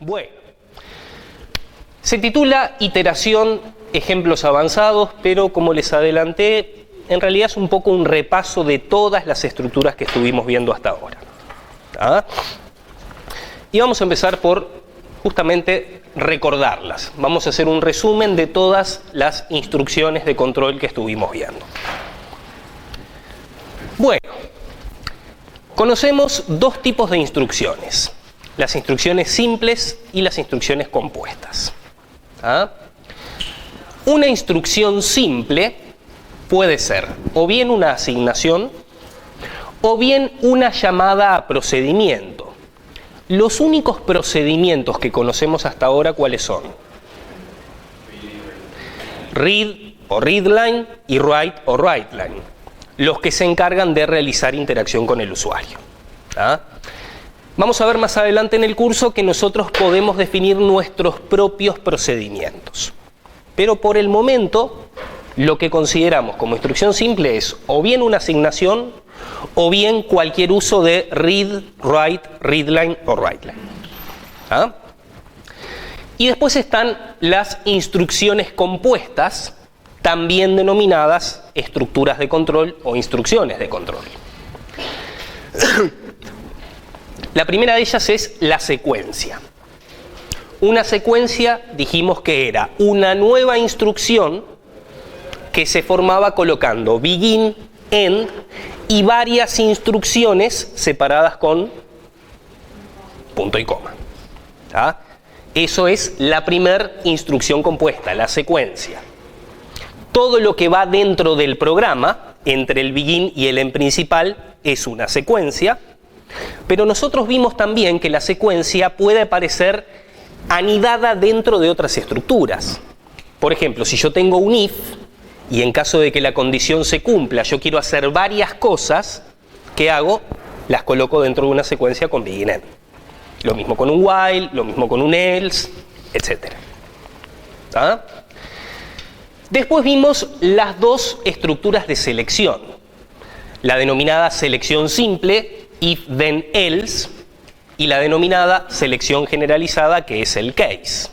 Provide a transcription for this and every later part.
Bueno, se titula Iteración, ejemplos avanzados, pero como les adelanté, en realidad es un poco un repaso de todas las estructuras que estuvimos viendo hasta ahora. ¿Ah? Y vamos a empezar por justamente recordarlas. Vamos a hacer un resumen de todas las instrucciones de control que estuvimos viendo. Bueno, conocemos dos tipos de instrucciones: las instrucciones simples y las instrucciones compuestas. ¿Ah? Una instrucción simple puede ser o bien una asignación o bien una llamada a procedimiento. Los únicos procedimientos que conocemos hasta ahora, ¿cuáles son? Read o readline y write o writeline, los que se encargan de realizar interacción con el usuario. ¿Ah? Vamos a ver más adelante en el curso que nosotros podemos definir nuestros propios procedimientos. Pero por el momento, lo que consideramos como instrucción simple es o bien una asignación o bien cualquier uso de read, write, readline o writeline. ¿Ah? Y después están las instrucciones compuestas, también denominadas estructuras de control o instrucciones de control. La primera de ellas es la secuencia. Una secuencia, dijimos que era una nueva instrucción que se formaba colocando begin, end y varias instrucciones separadas con punto y coma. ¿Ah? Eso es la primera instrucción compuesta, la secuencia. Todo lo que va dentro del programa, entre el begin y el end principal, es una secuencia. Pero nosotros vimos también que la secuencia puede aparecer anidada dentro de otras estructuras. Por ejemplo, si yo tengo un if y en caso de que la condición se cumpla, yo quiero hacer varias cosas, ¿qué hago? Las coloco dentro de una secuencia con begin end. Lo mismo con un while, lo mismo con un else, etc. ¿Ah? Después vimos las dos estructuras de selección. La denominada selección simple, if then else, y la denominada selección generalizada, que es el case.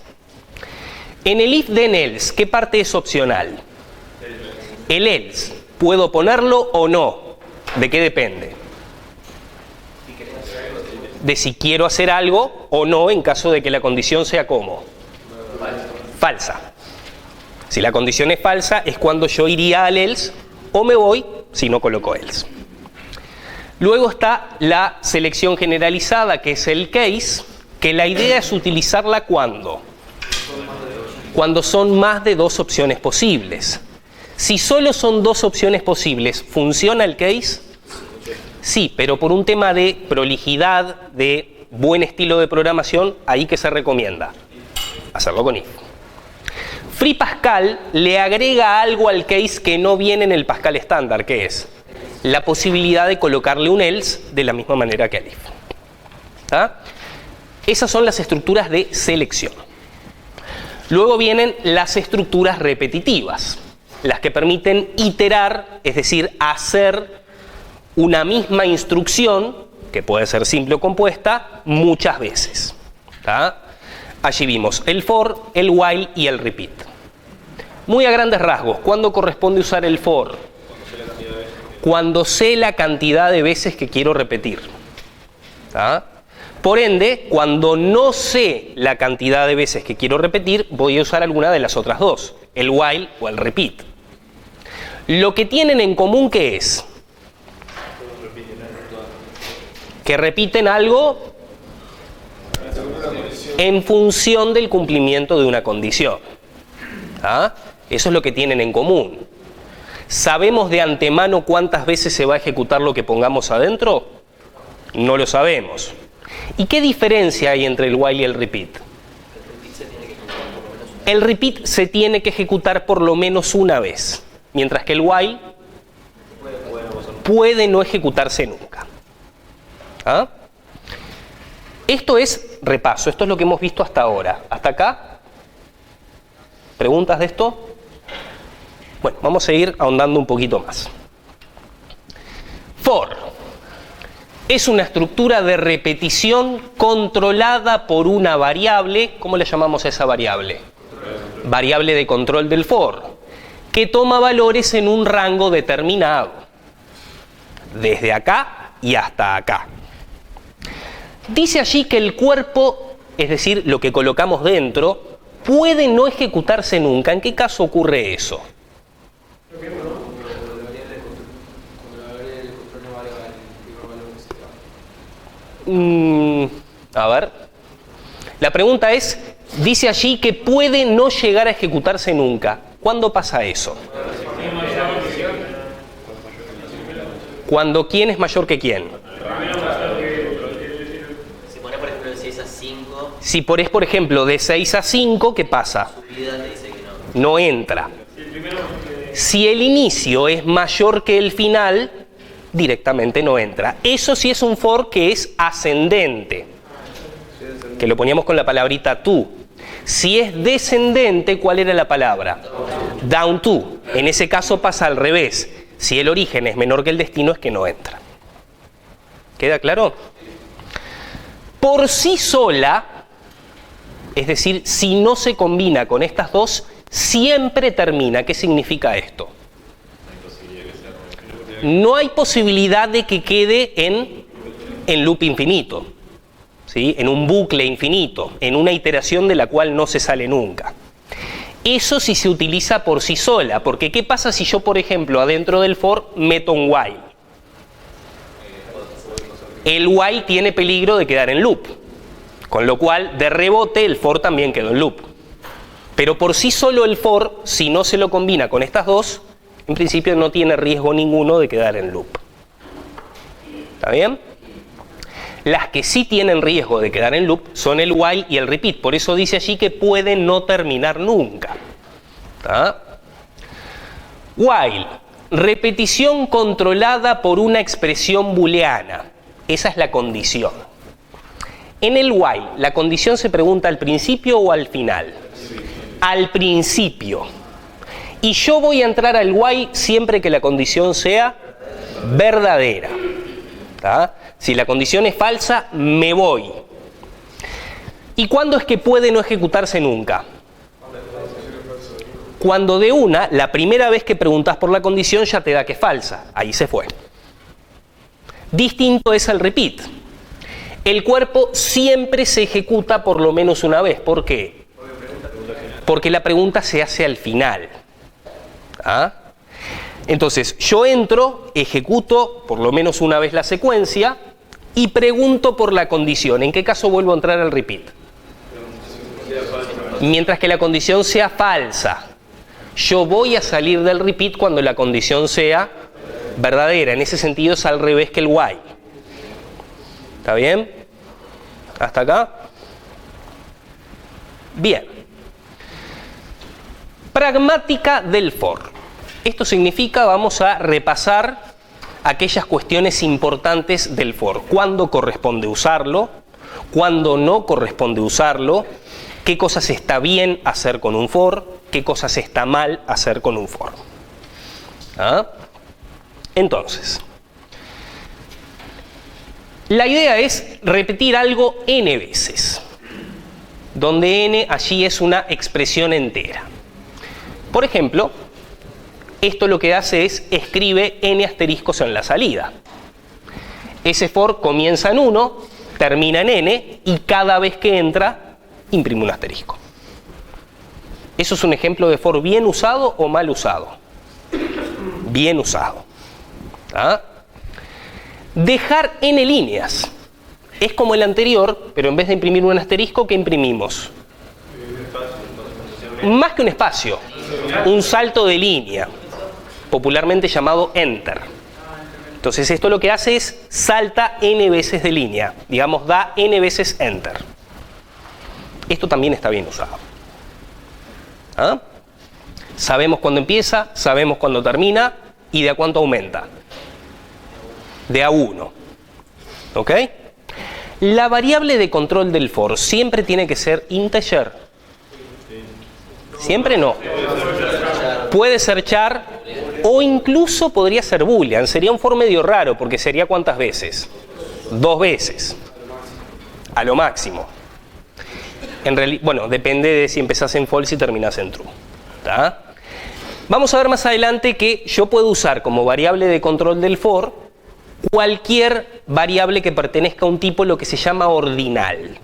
En el if then else, ¿qué parte es opcional? El else, ¿puedo ponerlo o no? ¿De qué depende? De si quiero hacer algo o no en caso de que la condición sea ¿cómo? Falsa. Si la condición es falsa es cuando yo iría al else o me voy si no coloco else. Luego está la selección generalizada, que es el case, que la idea es utilizarla cuando son más de dos opciones posibles. Si solo son dos opciones posibles, ¿funciona el case? Sí, pero por un tema de prolijidad, de buen estilo de programación, ahí que se recomienda hacerlo con if. Free Pascal le agrega algo al case que no viene en el Pascal estándar, que es la posibilidad de colocarle un else de la misma manera que el if. ¿Ah? Esas son las estructuras de selección. Luego vienen las estructuras repetitivas, las que permiten iterar, es decir, hacer una misma instrucción, que puede ser simple o compuesta, muchas veces. ¿Ah? Allí vimos el for, el while y el repeat. Muy a grandes rasgos, ¿cuándo corresponde usar el for? Cuando sé la cantidad de veces que quiero repetir. ¿Ah? Por ende, cuando no sé la cantidad de veces que quiero repetir, voy a usar alguna de las otras dos, el while o el repeat. Lo que tienen en común, ¿qué es? Que repiten algo en función del cumplimiento de una condición. ¿Ah? Eso es lo que tienen en común. ¿Sabemos de antemano cuántas veces se va a ejecutar lo que pongamos adentro? No lo sabemos. ¿Y qué diferencia hay entre el while y el repeat? El repeat se tiene que ejecutar por lo menos una vez, mientras que el while puede no ejecutarse nunca. ¿Ah? Esto es repaso, esto es lo que hemos visto hasta ahora. ¿Hasta acá? ¿Preguntas de esto? Bueno, vamos a ir ahondando un poquito más. For. Es una estructura de repetición controlada por una variable. ¿Cómo le llamamos a esa variable? Variable de control del for, que toma valores en un rango determinado, desde acá y hasta acá. Dice allí que el cuerpo, es decir, lo que colocamos dentro, puede no ejecutarse nunca. ¿En qué caso ocurre eso? A ver. La pregunta es, dice allí que puede no llegar a ejecutarse nunca. ¿Cuándo pasa eso? Cuando ¿quién es mayor que quién? Si pones, por ejemplo, de 6 a 5. Si pones, por ejemplo, de 6 a 5, ¿qué pasa? Su vida te dice que no. No entra. Si el inicio es mayor que el final, directamente no entra. Eso sí es un for que es ascendente, que lo poníamos con la palabrita to. Si es descendente, ¿cuál era la palabra? Down to. En ese caso pasa al revés. Si el origen es menor que el destino, es que no entra. ¿Queda claro? Por sí sola, es decir, si no se combina con estas dos, siempre termina. ¿Qué significa esto? No hay posibilidad de que quede en loop infinito, ¿sí? En un bucle infinito, en una iteración de la cual no se sale nunca. Eso sí se utiliza por sí sola, porque ¿qué pasa si yo, por ejemplo, adentro del for meto un while? El while tiene peligro de quedar en loop, con lo cual de rebote el for también quedó en loop. Pero por sí solo el for, si no se lo combina con estas dos, en principio no tiene riesgo ninguno de quedar en loop. ¿Está bien? Las que sí tienen riesgo de quedar en loop son el while y el repeat. Por eso dice allí que puede no terminar nunca. ¿Está? While, repetición controlada por una expresión booleana. Esa es la condición. En el while, ¿la condición se pregunta al principio o al final? Al principio. Y yo voy a entrar al while siempre que la condición sea verdadera. ¿Tá? Si la condición es falsa, me voy. ¿Y cuándo es que puede no ejecutarse nunca? Cuando de una, la primera vez que preguntas por la condición ya te da que es falsa. Ahí se fue. Distinto es el repeat. El cuerpo siempre se ejecuta por lo menos una vez. ¿Por qué? Porque la pregunta se hace al final. ¿Ah? Entonces, yo entro, ejecuto por lo menos una vez la secuencia y pregunto por la condición. ¿En qué caso vuelvo a entrar al repeat? Mientras que la condición sea falsa. Yo voy a salir del repeat cuando la condición sea verdadera. En ese sentido es al revés que el while. ¿Está bien? ¿Hasta acá? Bien. Pragmática del for. Esto significa, vamos a repasar aquellas cuestiones importantes del for. ¿Cuándo corresponde usarlo? ¿Cuándo no corresponde usarlo? ¿Qué cosas está bien hacer con un for? ¿Qué cosas está mal hacer con un for? ¿Ah? Entonces, la idea es repetir algo n veces, donde n allí es una expresión entera. Por ejemplo, esto lo que hace es escribe n asteriscos en la salida. Ese for comienza en 1, termina en n y cada vez que entra imprime un asterisco. ¿Eso es un ejemplo de for bien usado o mal usado? Bien usado. ¿Ah? Dejar n líneas. Es como el anterior, pero en vez de imprimir un asterisco, ¿qué imprimimos? Más que un espacio, un salto de línea, popularmente llamado enter. Entonces esto lo que hace es salta n veces de línea, digamos da n veces enter. Esto también está bien usado. ¿Ah? Sabemos cuándo empieza, sabemos cuándo termina y de a cuánto aumenta. De a 1. ¿Ok? La variable de control del for siempre tiene que ser integer. Siempre no. Puede ser char o incluso podría ser boolean. Sería un for medio raro porque sería ¿cuántas veces? 2 veces. A lo máximo. Bueno, depende de si empezás en false y terminás en true. ¿Tá? Vamos a ver más adelante que yo puedo usar como variable de control del for cualquier variable que pertenezca a un tipo, lo que se llama ordinal.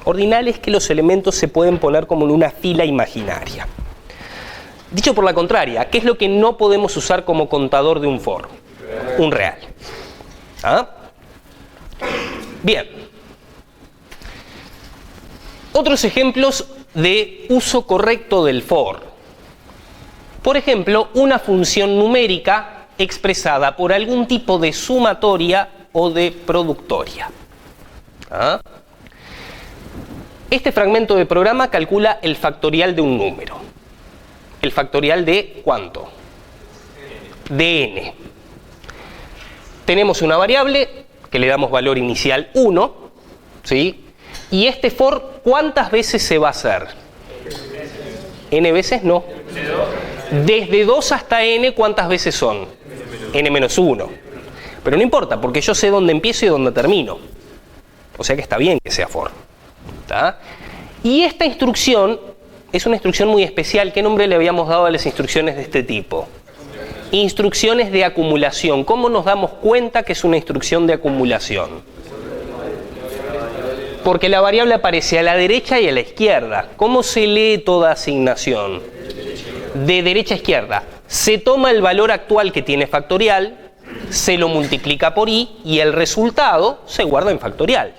Ordinal es que los elementos se pueden poner como en una fila imaginaria. Dicho por la contraria, ¿qué es lo que no podemos usar como contador de un for? Un real. ¿Ah? Bien. Otros ejemplos de uso correcto del for. Por ejemplo, una función numérica expresada por algún tipo de sumatoria o de productoria. ¿Ah? Este fragmento de programa calcula el factorial de un número. ¿El factorial de cuánto? De n. Tenemos una variable que le damos valor inicial 1, ¿sí? Y este for, ¿cuántas veces se va a hacer? N veces no. Desde 2 hasta n, ¿cuántas veces son? n-1. Pero no importa, porque yo sé dónde empiezo y dónde termino. O sea que está bien que sea for. ¿Tá? Y esta instrucción es una instrucción muy especial. ¿Qué nombre le habíamos dado a las instrucciones de este tipo? Instrucciones de acumulación. ¿Cómo nos damos cuenta que es una instrucción de acumulación? Porque la variable aparece a la derecha y a la izquierda. ¿Cómo se lee toda asignación? De derecha a izquierda. Se toma el valor actual que tiene factorial, se lo multiplica por i y el resultado se guarda en factorial.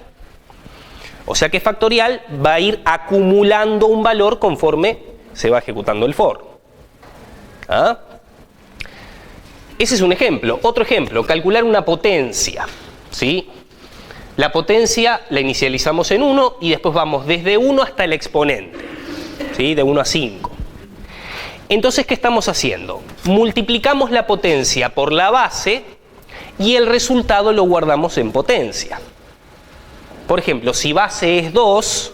O sea que factorial va a ir acumulando un valor conforme se va ejecutando el for. ¿Ah? Ese es un ejemplo. Otro ejemplo, calcular una potencia. ¿Sí? La potencia la inicializamos en 1 y después vamos desde 1 hasta el exponente. ¿Sí? De 1 a 5. Entonces, ¿qué estamos haciendo? Multiplicamos la potencia por la base y el resultado lo guardamos en potencia. Por ejemplo, si base es 2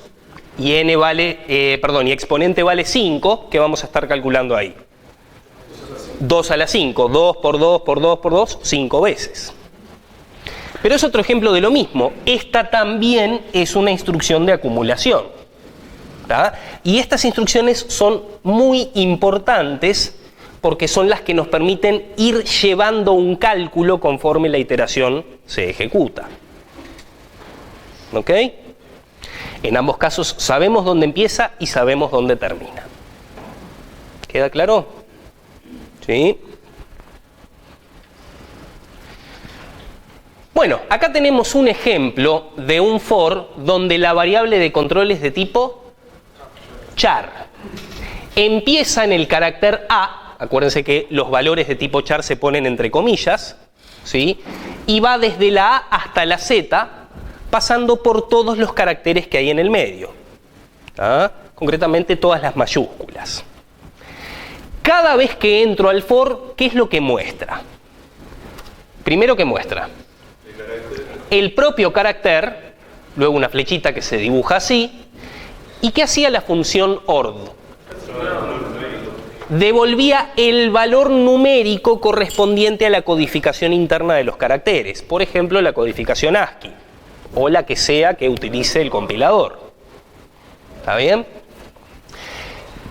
y y exponente vale 5, ¿qué vamos a estar calculando ahí? 2 a la 5, 2 por 2 por 2 por 2, 5 veces. Pero es otro ejemplo de lo mismo. Esta también es una instrucción de acumulación. ¿Tá? Y estas instrucciones son muy importantes porque son las que nos permiten ir llevando un cálculo conforme la iteración se ejecuta. ¿Ok? En ambos casos sabemos dónde empieza y sabemos dónde termina. ¿Queda claro? ¿Sí? Bueno, acá tenemos un ejemplo de un for donde la variable de control es de tipo char. Empieza en el carácter A, acuérdense que los valores de tipo char se ponen entre comillas, ¿sí? Y va desde la A hasta la Z, pasando por todos los caracteres que hay en el medio. ¿Ah? Concretamente todas las mayúsculas. Cada vez que entro al for, ¿qué es lo que muestra? Primero, ¿qué muestra? El propio carácter, luego una flechita que se dibuja así. ¿Y qué hacía la función ord? Devolvía el valor numérico correspondiente a la codificación interna de los caracteres. Por ejemplo, la codificación ASCII o la que sea que utilice el compilador. ¿Está bien?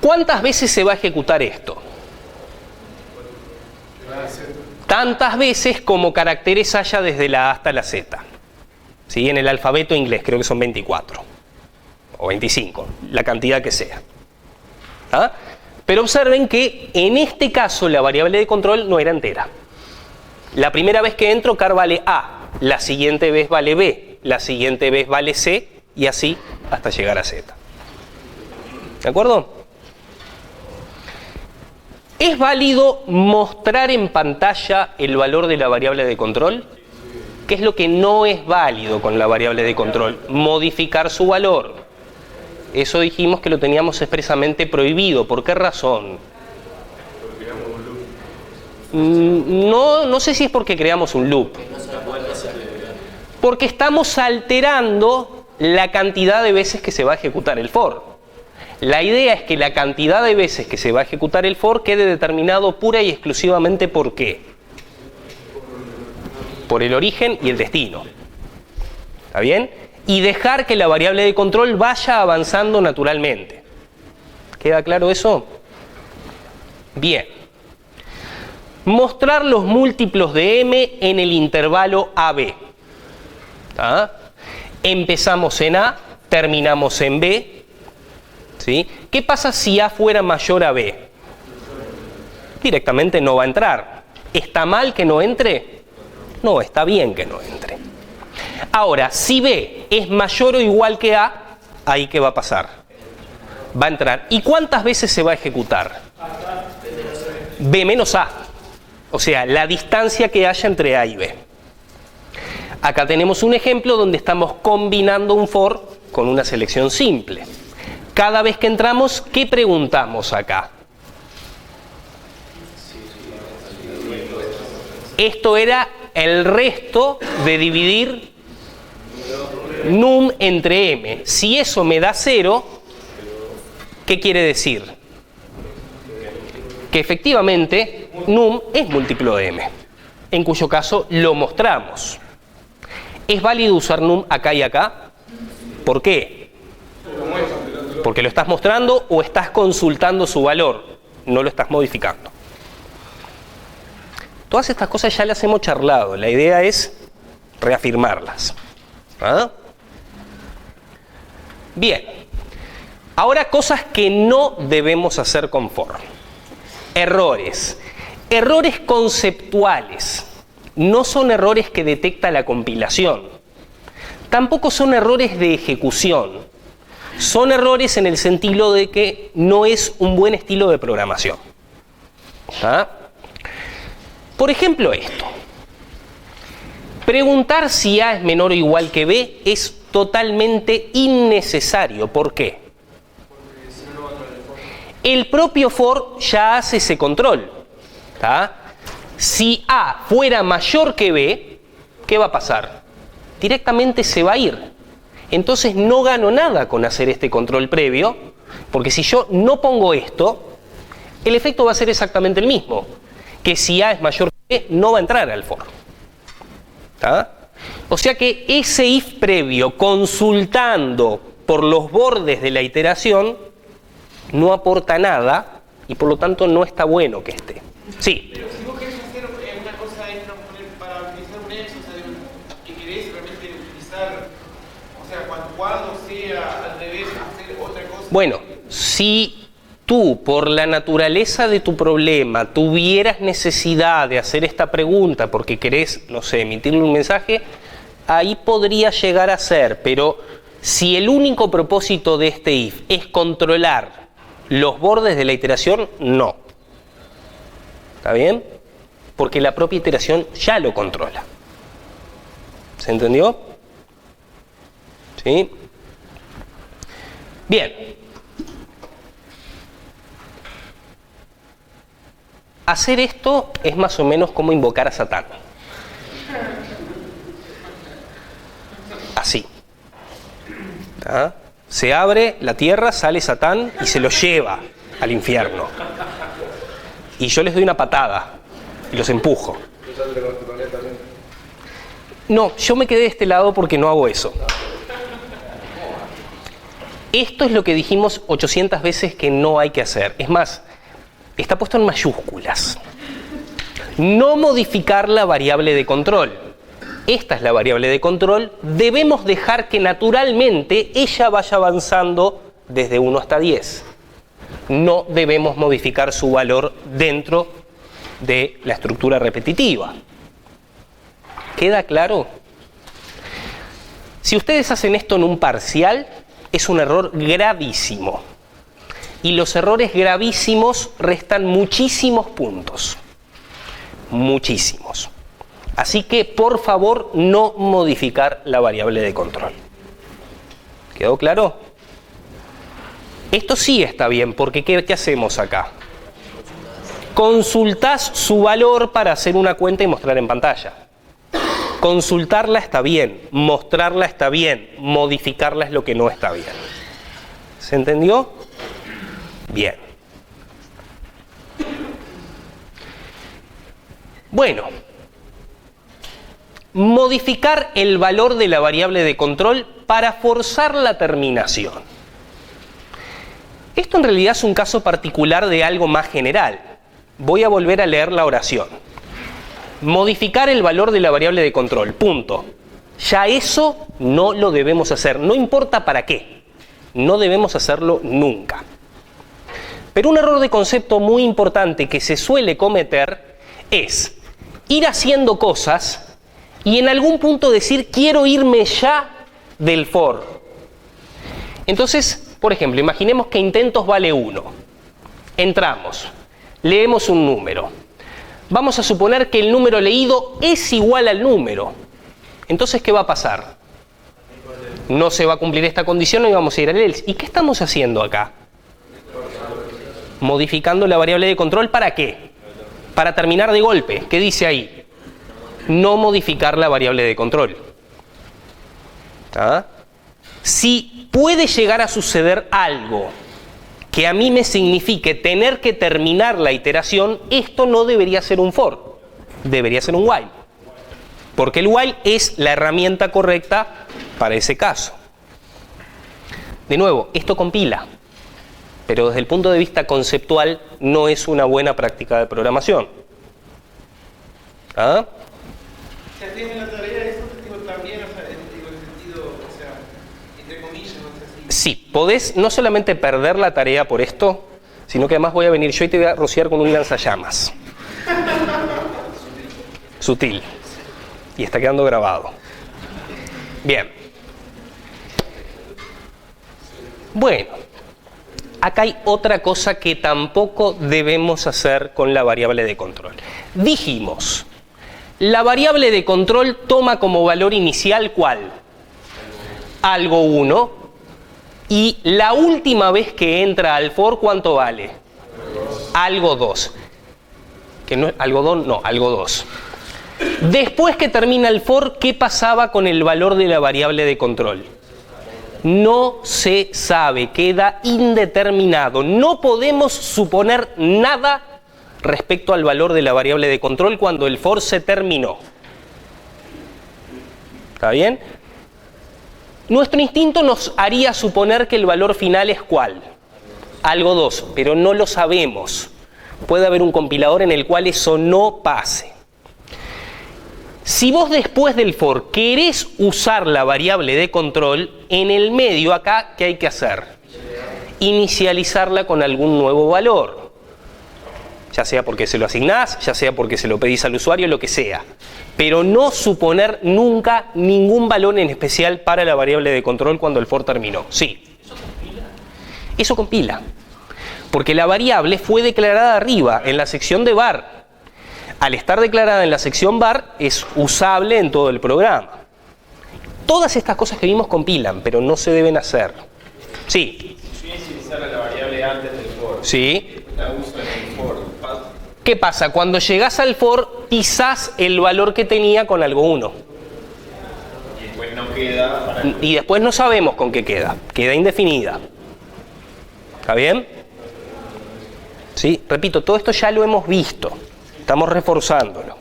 ¿Cuántas veces se va a ejecutar esto? Tantas veces como caracteres haya desde la A hasta la Z. ¿Sí? En el alfabeto inglés creo que son 24. O 25, la cantidad que sea. ¿Ah? Pero observen que en este caso la variable de control no era entera. La primera vez que entro, car vale A, la siguiente vez vale B, la siguiente vez vale C, y así hasta llegar a Z. ¿De acuerdo? ¿Es válido mostrar en pantalla el valor de la variable de control? ¿Qué es lo que no es válido con la variable de control? Modificar su valor. Eso dijimos que lo teníamos expresamente prohibido. ¿Por qué razón? No sé si es porque creamos un loop. Porque estamos alterando la cantidad de veces que se va a ejecutar el for. La idea es que la cantidad de veces que se va a ejecutar el for quede determinado pura y exclusivamente ¿por qué? Por el origen y el destino. ¿Está bien? Y dejar que la variable de control vaya avanzando naturalmente. ¿Queda claro eso? Bien. Mostrar los múltiplos de m en el intervalo AB. ¿Está? Empezamos en A, terminamos en B. ¿Sí? ¿Qué pasa si A fuera mayor a B? Directamente no va a entrar. ¿Está mal que no entre? No, está bien que no entre. Ahora, si B es mayor o igual que A, ¿ahí qué va a pasar? Va a entrar. ¿Y cuántas veces se va a ejecutar? B menos A. O sea, la distancia que haya entre A y B. Acá tenemos un ejemplo donde estamos combinando un for con una selección simple. Cada vez que entramos, ¿qué preguntamos acá? Esto era el resto de dividir num entre m. Si eso me da 0, ¿qué quiere decir? Que efectivamente num es múltiplo de m, en cuyo caso lo mostramos. ¿Es válido usar num acá y acá? ¿Por qué? Porque lo estás mostrando o estás consultando su valor, no lo estás modificando. Todas estas cosas ya las hemos charlado, la idea es reafirmarlas. ¿Ah? Bien, ahora cosas que no debemos hacer con for. Errores. Errores conceptuales. No son errores que detecta la compilación. Tampoco son errores de ejecución. Son errores en el sentido de que no es un buen estilo de programación. ¿Ah? Por ejemplo, esto. Preguntar si A es menor o igual que B es totalmente innecesario. ¿Por qué? El propio for ya hace ese control. ¿Tá? Si A fuera mayor que B, ¿qué va a pasar? Directamente se va a ir. Entonces no gano nada con hacer este control previo, porque si yo no pongo esto, el efecto va a ser exactamente el mismo. Que si A es mayor que B, no va a entrar al for. ¿Tá? O sea que ese if previo, consultando por los bordes de la iteración, no aporta nada y por lo tanto no está bueno que esté. Sí. Pero si vos querés hacer una cosa extra para utilizar un else, o sea, y querés realmente utilizar, o sea, cuando sea al revés, hacer otra cosa. Bueno, si tú, por la naturaleza de tu problema, tuvieras necesidad de hacer esta pregunta porque querés, no sé, emitirle un mensaje, ahí podría llegar a ser, pero si el único propósito de este if es controlar los bordes de la iteración, no. ¿Está bien? Porque la propia iteración ya lo controla. ¿Se entendió? ¿Sí? Bien. Hacer esto es más o menos como invocar a Satán. Así. ¿Está? Se abre la tierra, sale Satán y se lo lleva al infierno. Y yo les doy una patada y los empujo. No, yo me quedé de este lado porque no hago eso. Esto es lo que dijimos 800 veces que no hay que hacer. Es más, está puesto en mayúsculas. No modificar la variable de control. Esta es la variable de control. Debemos dejar que naturalmente ella vaya avanzando desde 1 hasta 10. No debemos modificar su valor dentro de la estructura repetitiva. ¿Queda claro? Si ustedes hacen esto en un parcial, es un error gravísimo. Y los errores gravísimos restan muchísimos puntos. Muchísimos. Así que, por favor, no modificar la variable de control. ¿Quedó claro? Esto sí está bien, porque ¿qué hacemos acá? Consultás su valor para hacer una cuenta y mostrar en pantalla. Consultarla está bien, mostrarla está bien, modificarla es lo que no está bien. ¿Se entendió? Bien. Bueno. modificar el valor de la variable de control para forzar la terminación. Esto en realidad es un caso particular de algo más general. Voy a volver a leer la oración. Modificar el valor de la variable de control, punto. Ya eso no lo debemos hacer, no importa para qué. No debemos hacerlo nunca. Pero un error de concepto muy importante que se suele cometer es ir haciendo cosas y en algún punto decir quiero irme ya del for. Entonces, por ejemplo, imaginemos que intentos vale 1. Entramos, leemos un número. Vamos a suponer que el número leído es igual al número. Entonces, ¿qué va a pasar? No se va a cumplir esta condición y vamos a ir al else. ¿Y qué estamos haciendo acá? Modificando la variable de control, ¿para qué? Para terminar de golpe. ¿Qué dice ahí? No modificar la variable de control. ¿Ah? Si puede llegar a suceder algo que a mí me signifique tener que terminar la iteración, esto no debería ser un for, debería ser un while. Porque el while es la herramienta correcta para ese caso. De nuevo, esto compila, pero desde el punto de vista conceptual no es una buena práctica de programación. ¿Ah? Se atiende la tarea, eso digo, también, o sea, digo, en el sentido, o sea, entre comillas, no sé si... Sí, podés no solamente perder la tarea por esto, sino que además voy a venir yo y te voy a rociar con un lanzallamas. Sutil. Y está quedando grabado. Bien. Bueno, acá hay otra cosa que tampoco debemos hacer con la variable de control. Dijimos, la variable de control toma como valor inicial ¿cuál? Algo 1. Y la última vez que entra al for, ¿cuánto vale? Algo 2. Que no, algodón, no, algo 2. Después que termina el for, ¿qué pasaba con el valor de la variable de control? No se sabe, queda indeterminado. No podemos suponer nada respecto al valor de la variable de control cuando el for se terminó. ¿Está bien? Nuestro instinto nos haría suponer que el valor final es ¿cuál? Algo 2, pero no lo sabemos. Puede haber un compilador en el cual eso no pase. Si vos después del for querés usar la variable de control, en el medio acá, ¿qué hay que hacer? Inicializarla con algún nuevo valor. Ya sea porque se lo asignás, ya sea porque se lo pedís al usuario, lo que sea. Pero no suponer nunca ningún valor en especial para la variable de control cuando el for terminó. Sí. Eso compila. Porque la variable fue declarada arriba, en la sección de var. Al estar declarada en la sección var, es usable en todo el programa. Todas estas cosas que vimos compilan, pero no se deben hacer. Sí. Si yo inicializara la variable antes del for, Sí. la uso en el for. ¿Qué pasa? Cuando llegás al for, pisás el valor que tenía con algo 1. Y después no queda para... Y después no sabemos con qué queda. Queda indefinida. ¿Está bien? Sí. Repito, todo esto ya lo hemos visto. Estamos reforzándolo.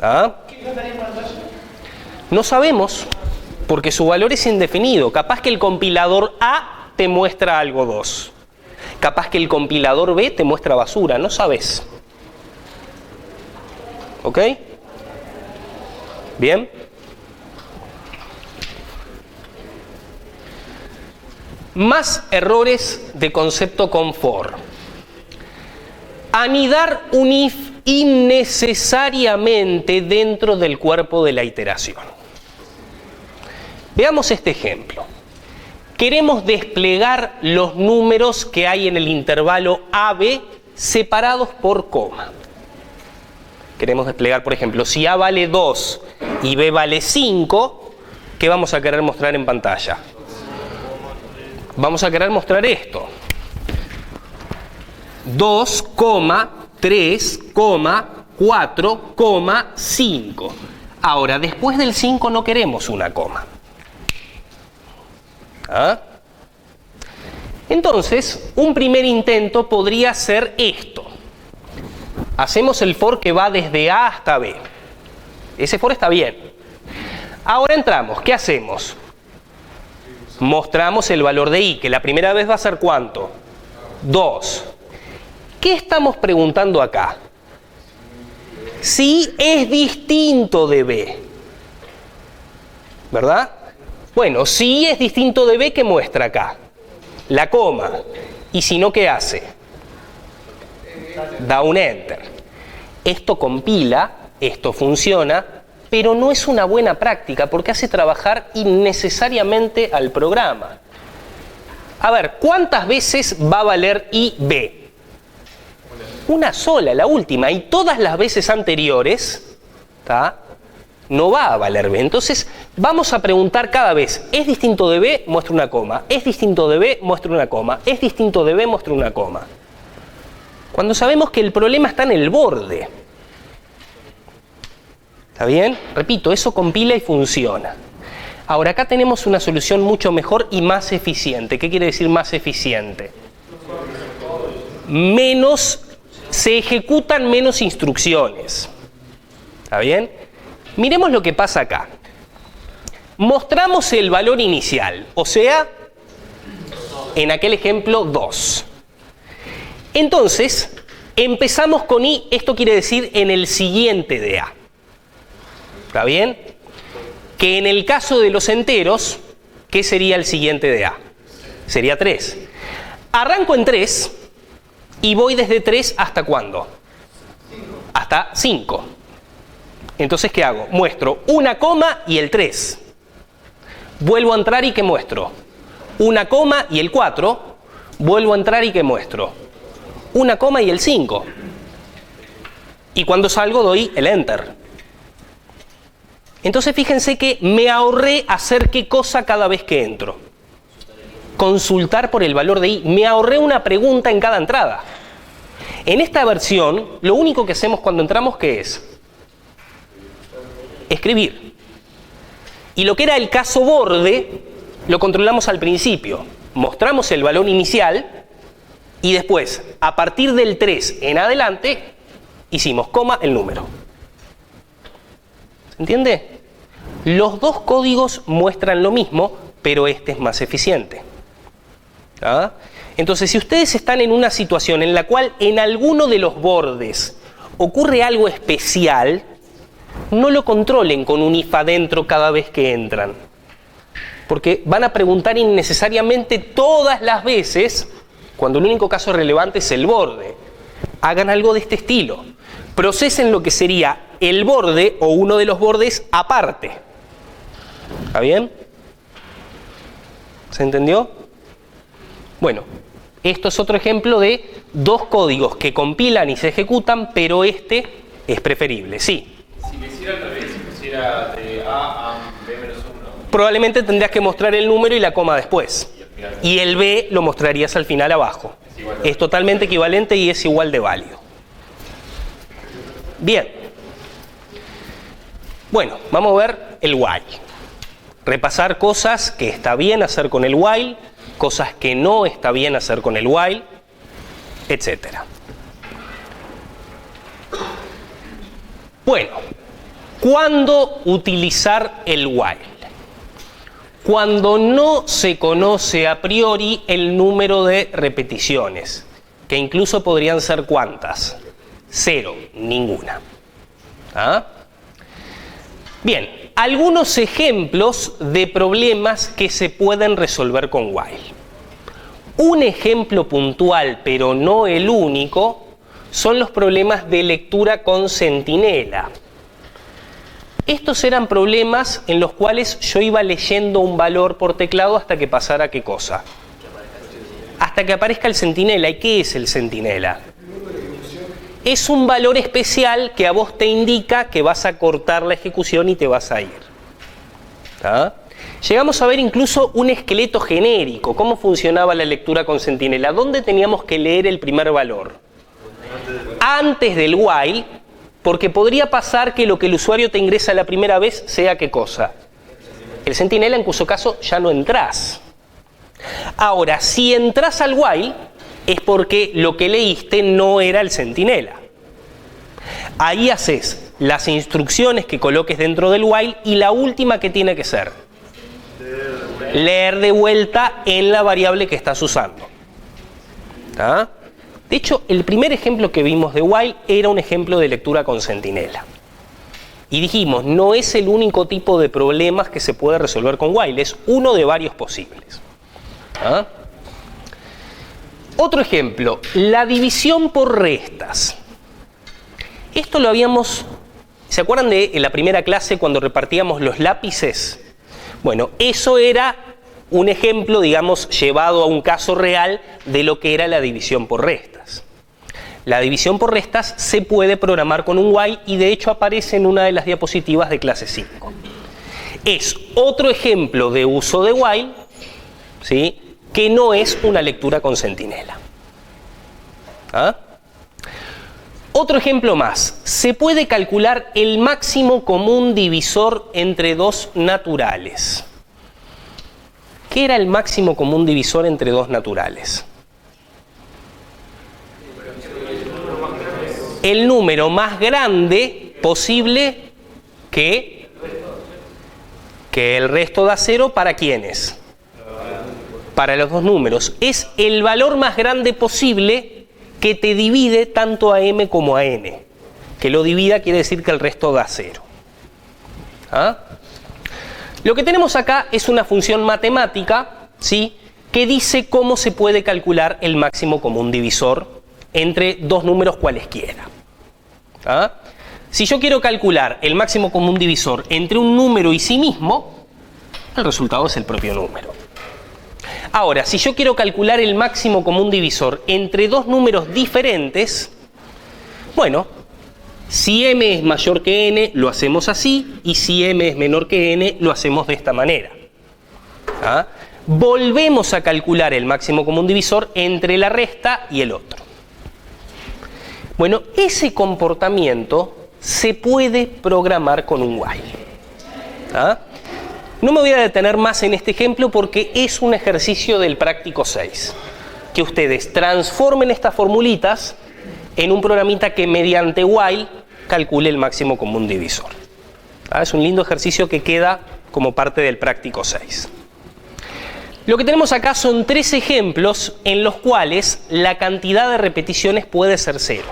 ¿Ah? No sabemos, porque su valor es indefinido. Capaz que el compilador A te muestra algo 2. Capaz que el compilador B te muestra basura. No sabes. ¿Ok? Bien. Más errores de concepto con for. Anidar un if innecesariamente dentro del cuerpo de la iteración. Veamos este ejemplo. Queremos desplegar los números que hay en el intervalo AB separados por coma. Queremos desplegar, por ejemplo, si A vale 2 y B vale 5, ¿qué vamos a querer mostrar en pantalla? Vamos a querer mostrar esto. 2, 3, 4, 5. Ahora, después del 5 no queremos una coma. ¿Ah? Entonces, un primer intento podría ser esto. Hacemos el for que va desde A hasta B. Ese for está bien. Ahora entramos, ¿qué hacemos? Mostramos el valor de i, que la primera vez va a ser ¿cuánto? 2. ¿Qué estamos preguntando acá? Si es distinto de b. ¿Verdad? Bueno, si es distinto de b, ¿qué muestra acá? La coma. Y si no, ¿qué hace? Da un enter. Esto compila, esto funciona, pero no es una buena práctica porque hace trabajar innecesariamente al programa. A ver, ¿cuántas veces va a valer IB? Una sola, la última, y todas las veces anteriores, ¿tá?, no va a valer B. Entonces, vamos a preguntar cada vez, ¿es distinto de B? Muestra una coma. ¿Es distinto de B? Muestra una coma. ¿Es distinto de B? Muestra una coma. Cuando sabemos que el problema está en el borde. ¿Está bien? Repito, eso compila y funciona. Ahora, acá tenemos una solución mucho mejor y más eficiente. ¿Qué quiere decir más eficiente? Se ejecutan menos instrucciones. ¿Está bien? Miremos lo que pasa acá. Mostramos el valor inicial, o sea, en aquel ejemplo 2. Entonces, empezamos con i, esto quiere decir en el siguiente de a. ¿Está bien? Que en el caso de los enteros, ¿qué sería el siguiente de a? Sería 3. Arranco en 3 y voy desde 3 hasta ¿cuándo? Hasta 5. Entonces, ¿qué hago? Muestro una coma y el 3. Vuelvo a entrar y ¿qué muestro? Una coma y el 4. Vuelvo a entrar y ¿qué muestro? Una coma y el 5. Y cuando salgo doy el enter. Entonces fíjense que me ahorré hacer qué cosa cada vez que entro. Consultar por el valor de i. Me ahorré una pregunta en cada entrada. En esta versión, lo único que hacemos cuando entramos, ¿qué es? Escribir. Y lo que era el caso borde, lo controlamos al principio. Mostramos el valor inicial y después, a partir del 3 en adelante, hicimos coma el número. ¿Se entiende? Los dos códigos muestran lo mismo, pero este es más eficiente. ¿Ah? Entonces, si ustedes están en una situación en la cual en alguno de los bordes ocurre algo especial, no lo controlen con un if adentro cada vez que entran. Porque van a preguntar innecesariamente todas las veces cuando el único caso relevante es el borde. Hagan algo de este estilo. Procesen lo que sería el borde o uno de los bordes aparte. ¿Está bien? ¿Se entendió? Bueno, esto es otro ejemplo de dos códigos que compilan y se ejecutan, pero este es preferible. Sí. Si me hiciera al revés, si pusiera de A a B-1. Probablemente tendrías que mostrar el número y la coma después. Y el B lo mostrarías al final abajo. Es totalmente equivalente y es igual de válido. Bien. Bueno, vamos a ver el while. Repasar cosas que está bien hacer con el while, cosas que no está bien hacer con el while, etc. Bueno, ¿cuándo utilizar el while? Cuando no se conoce a priori el número de repeticiones, que incluso podrían ser ¿cuántas? 0, ninguna. ¿Ah? Bien, algunos ejemplos de problemas que se pueden resolver con while. Un ejemplo puntual, pero no el único, son los problemas de lectura con centinela. Estos eran problemas en los cuales yo iba leyendo un valor por teclado hasta que pasara ¿qué cosa? Hasta que aparezca el centinela. ¿Y qué es el centinela? Es un valor especial que a vos te indica que vas a cortar la ejecución y te vas a ir. ¿Ah? Llegamos a ver incluso un esqueleto genérico. ¿Cómo funcionaba la lectura con centinela? ¿Dónde teníamos que leer el primer valor? Antes del while, porque podría pasar que lo que el usuario te ingresa la primera vez sea ¿qué cosa? El centinela, en cuyo caso ya no entrás. Ahora, si entras al while, es porque lo que leíste no era el centinela. Ahí haces las instrucciones que coloques dentro del while y la última que tiene que ser leer de vuelta en la variable que estás usando. ¿Ah? De hecho, el primer ejemplo que vimos de while era un ejemplo de lectura con centinela. Y dijimos, no es el único tipo de problemas que se puede resolver con while, es uno de varios posibles. ¿Ah? Otro ejemplo, la división por restas. Esto lo habíamos... ¿Se acuerdan de en la primera clase cuando repartíamos los lápices? Bueno, eso era un ejemplo, digamos, llevado a un caso real de lo que era la división por restas. La división por restas se puede programar con un while y de hecho aparece en una de las diapositivas de clase 5. Es otro ejemplo de uso de while, ¿sí?, que no es una lectura con centinela. ¿Ah? Otro ejemplo más. Se puede calcular el máximo común divisor entre dos naturales. ¿Qué era el máximo común divisor entre dos naturales? El número más grande posible que el resto da 0, ¿para quiénes? Para los dos números. Es el valor más grande posible que te divide tanto a m como a n. Que lo divida quiere decir que el resto da 0. ¿Ah? Lo que tenemos acá es una función matemática, ¿sí?, que dice cómo se puede calcular el máximo común divisor entre dos números cualesquiera. ¿Ah? Si yo quiero calcular el máximo común divisor entre un número y sí mismo, el resultado es el propio número. Ahora, si yo quiero calcular el máximo común divisor entre dos números diferentes, bueno, si m es mayor que n, lo hacemos así, y si m es menor que n, lo hacemos de esta manera. ¿Ah? Volvemos a calcular el máximo común divisor entre la resta y el otro. Bueno, ese comportamiento se puede programar con un while. ¿Ah? No me voy a detener más en este ejemplo porque es un ejercicio del práctico 6. Que ustedes transformen estas formulitas en un programita que mediante while calcule el máximo común divisor. ¿Ah? Es un lindo ejercicio que queda como parte del práctico 6. Lo que tenemos acá son 3 ejemplos en los cuales la cantidad de repeticiones puede ser 0.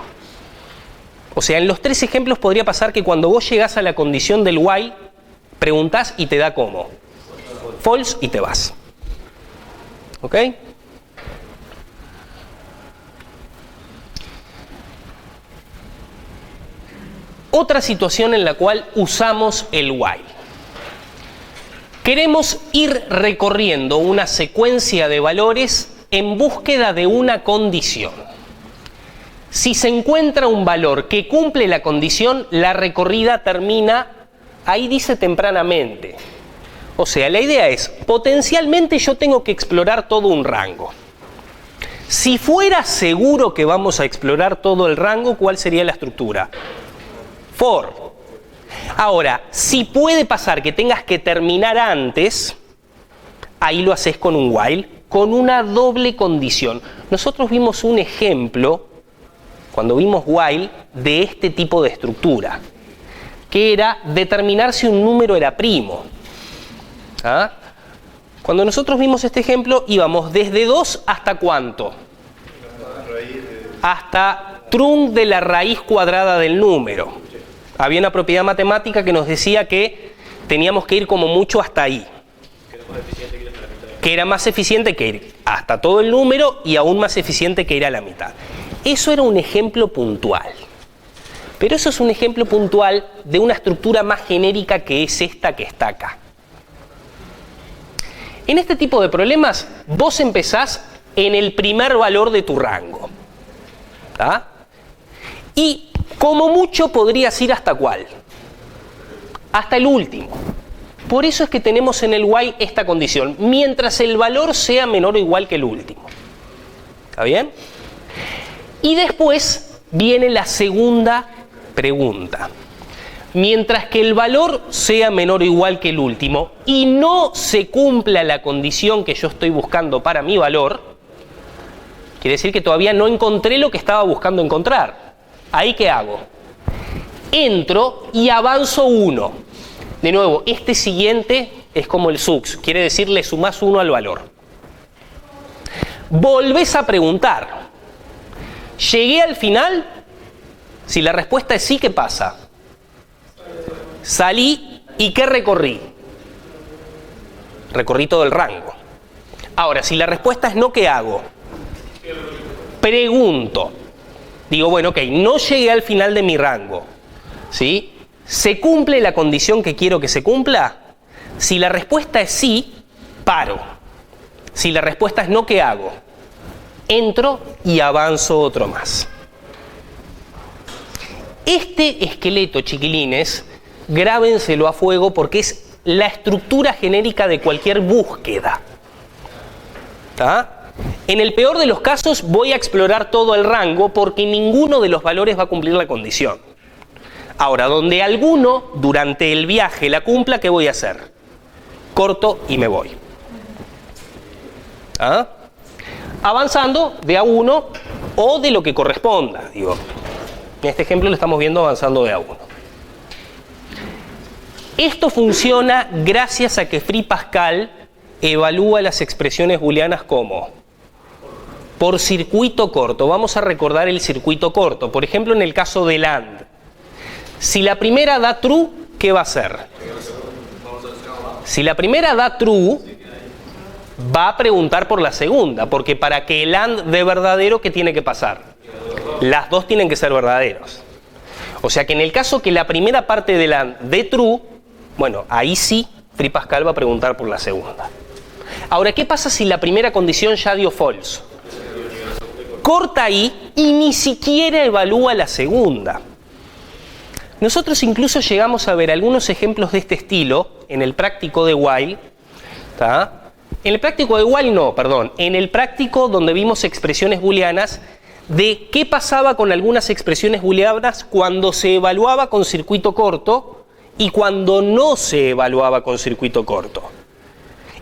O sea, en los 3 ejemplos podría pasar que cuando vos llegás a la condición del while, preguntás y te da como false y te vas. ¿Ok? Otra situación en la cual usamos el while. Queremos ir recorriendo una secuencia de valores en búsqueda de una condición. Si se encuentra un valor que cumple la condición, la recorrida termina, ahí dice tempranamente. O sea, la idea es, potencialmente yo tengo que explorar todo un rango. Si fuera seguro que vamos a explorar todo el rango, ¿cuál sería la estructura? For. Ahora, si puede pasar que tengas que terminar antes, ahí lo haces con un while, con una doble condición. Nosotros vimos un ejemplo, cuando vimos while, de este tipo de estructura, que era determinar si un número era primo. ¿Ah? Cuando nosotros vimos este ejemplo, íbamos desde 2 hasta ¿cuánto? Hasta trunc de la raíz cuadrada del número. Había una propiedad matemática que nos decía que teníamos que ir como mucho hasta ahí. Que era más eficiente que ir hasta todo el número y aún más eficiente que ir a la mitad. Eso era un ejemplo puntual. Pero eso es un ejemplo puntual de una estructura más genérica que es esta que está acá. En este tipo de problemas, vos empezás en el primer valor de tu rango. ¿Ah? Y como mucho podrías ir hasta ¿cuál? Hasta el último. Por eso es que tenemos en el while esta condición, mientras el valor sea menor o igual que el último. ¿Está bien? Y después viene la segunda pregunta. Mientras que el valor sea menor o igual que el último y no se cumpla la condición que yo estoy buscando para mi valor, quiere decir que todavía no encontré lo que estaba buscando encontrar. ¿Ahí qué hago? entro y avanzo 1. De nuevo, este siguiente es como el sux, quiere decir le sumás 1 al valor. Volvés a preguntar. ¿Llegué al final? Si la respuesta es sí, ¿qué pasa? Salí y ¿qué recorrí? Recorrí todo el rango. Ahora, si la respuesta es no, ¿qué hago? Pregunto. Digo, bueno, ok, no llegué al final de mi rango. ¿Sí? ¿Se cumple la condición que quiero que se cumpla? Si la respuesta es sí, paro. Si la respuesta es no, ¿qué hago? Entro y avanzo otro más. Este esqueleto, chiquilines, grábenselo a fuego porque es la estructura genérica de cualquier búsqueda. ¿Tá? En el peor de los casos voy a explorar todo el rango porque ninguno de los valores va a cumplir la condición. Ahora, donde alguno durante el viaje la cumpla, ¿qué voy a hacer? Corto y me voy. ¿Ah? Avanzando de a 1 o de lo que corresponda. Digo, en este ejemplo lo estamos viendo avanzando de a 1. Esto funciona gracias a que Free Pascal evalúa las expresiones booleanas como por circuito corto. Vamos a recordar el circuito corto. Por ejemplo, en el caso del AND. Si la primera da true, ¿qué va a hacer? Si la primera da true, va a preguntar por la segunda, porque para que el AND dé verdadero, ¿qué tiene que pasar? Las dos tienen que ser verdaderos. O sea que en el caso que la primera parte del AND dé true, bueno, ahí sí, Free Pascal va a preguntar por la segunda. Ahora, ¿qué pasa si la primera condición ya dio false? Corta ahí y ni siquiera evalúa la segunda. Nosotros incluso llegamos a ver algunos ejemplos de este estilo en el práctico de while. ¿Tá? En el práctico de while no, perdón. En el práctico donde vimos expresiones booleanas de qué pasaba con algunas expresiones booleanas cuando se evaluaba con circuito corto y cuando no se evaluaba con circuito corto.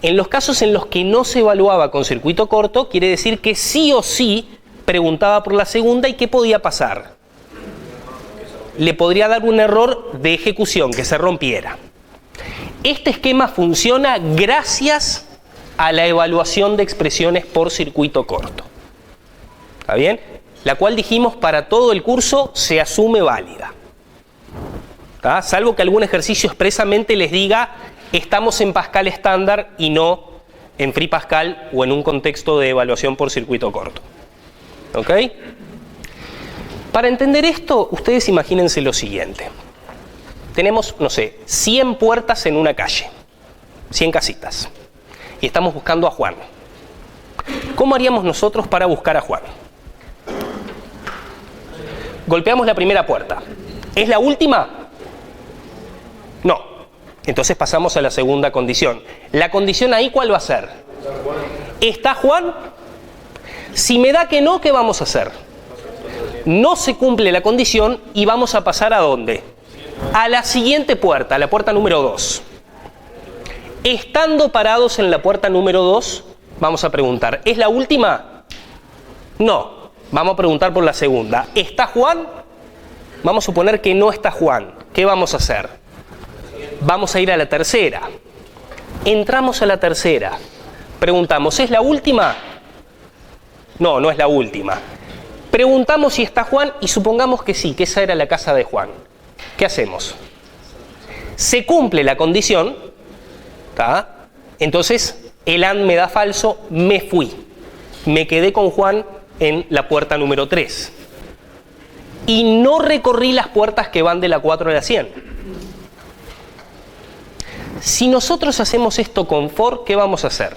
En los casos en los que no se evaluaba con circuito corto, quiere decir que sí o sí preguntaba por la segunda y ¿qué podía pasar? Le podría dar un error de ejecución, que se rompiera. Este esquema funciona gracias a la evaluación de expresiones por circuito corto. ¿Está bien? La cual dijimos para todo el curso se asume válida. ¿Tá? Salvo que algún ejercicio expresamente les diga estamos en Pascal estándar y no en Free Pascal o en un contexto de evaluación por circuito corto. ¿Ok? Para entender esto, ustedes imagínense lo siguiente. Tenemos, no sé, 100 puertas en una calle, 100 casitas, y estamos buscando a Juan. ¿Cómo haríamos nosotros para buscar a Juan? Golpeamos la primera puerta. ¿Es la última? No. Entonces pasamos a la segunda condición. ¿La condición ahí cuál va a ser? ¿Está Juan? Si me da que no, ¿qué vamos a hacer? No se cumple la condición y vamos a pasar ¿a dónde? A la siguiente puerta, a la puerta número 2. Estando parados en la puerta número 2, vamos a preguntar, ¿es la última? No. Vamos a preguntar por la segunda. ¿Está Juan? Vamos a suponer que no está Juan. ¿Qué vamos a hacer? Vamos a ir a la tercera. Entramos a la tercera. Preguntamos, ¿es la última? No, no es la última. Preguntamos si está Juan y supongamos que sí, que esa era la casa de Juan. ¿Qué hacemos? Se cumple la condición, ¿tá? Entonces el AND me da falso, me fui. Me quedé con Juan en la puerta número 3. Y no recorrí las puertas que van de la 4 a la 100. Si nosotros hacemos esto con for, ¿qué vamos a hacer?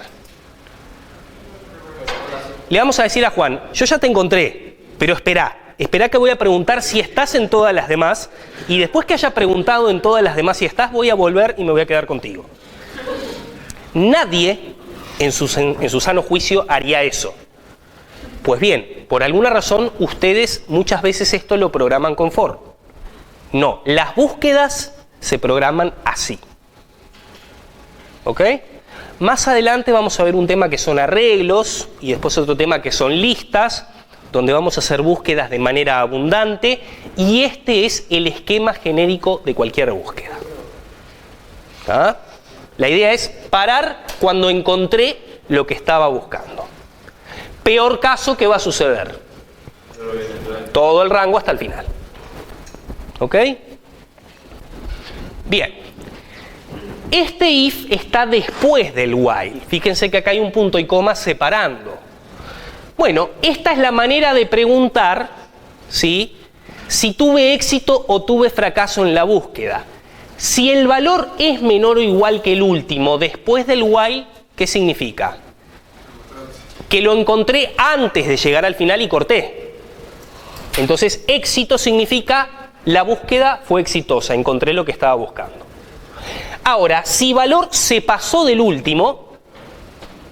Le vamos a decir a Juan, yo ya te encontré, pero espera que voy a preguntar si estás en todas las demás y después que haya preguntado en todas las demás si estás, voy a volver y me voy a quedar contigo. Nadie en su sano juicio haría eso. Pues bien, por alguna razón ustedes muchas veces esto lo programan con for. No, las búsquedas se programan así. ¿Ok? Más adelante vamos a ver un tema que son arreglos y después otro tema que son listas. donde vamos a hacer búsquedas de manera abundante, y este es el esquema genérico de cualquier búsqueda. ¿Ah? La idea es parar cuando encontré lo que estaba buscando. Peor caso, ¿qué va a suceder? Todo el rango hasta el final. ¿Ok? Bien. Este if está después del while. Fíjense que acá hay un punto y coma separando. Bueno, esta es la manera de preguntar, ¿sí?, si tuve éxito o tuve fracaso en la búsqueda. Si el valor es menor o igual que el último después del while, ¿qué significa? Que lo encontré antes de llegar al final y corté. Entonces, éxito significa la búsqueda fue exitosa, encontré lo que estaba buscando. Ahora, si valor se pasó del último,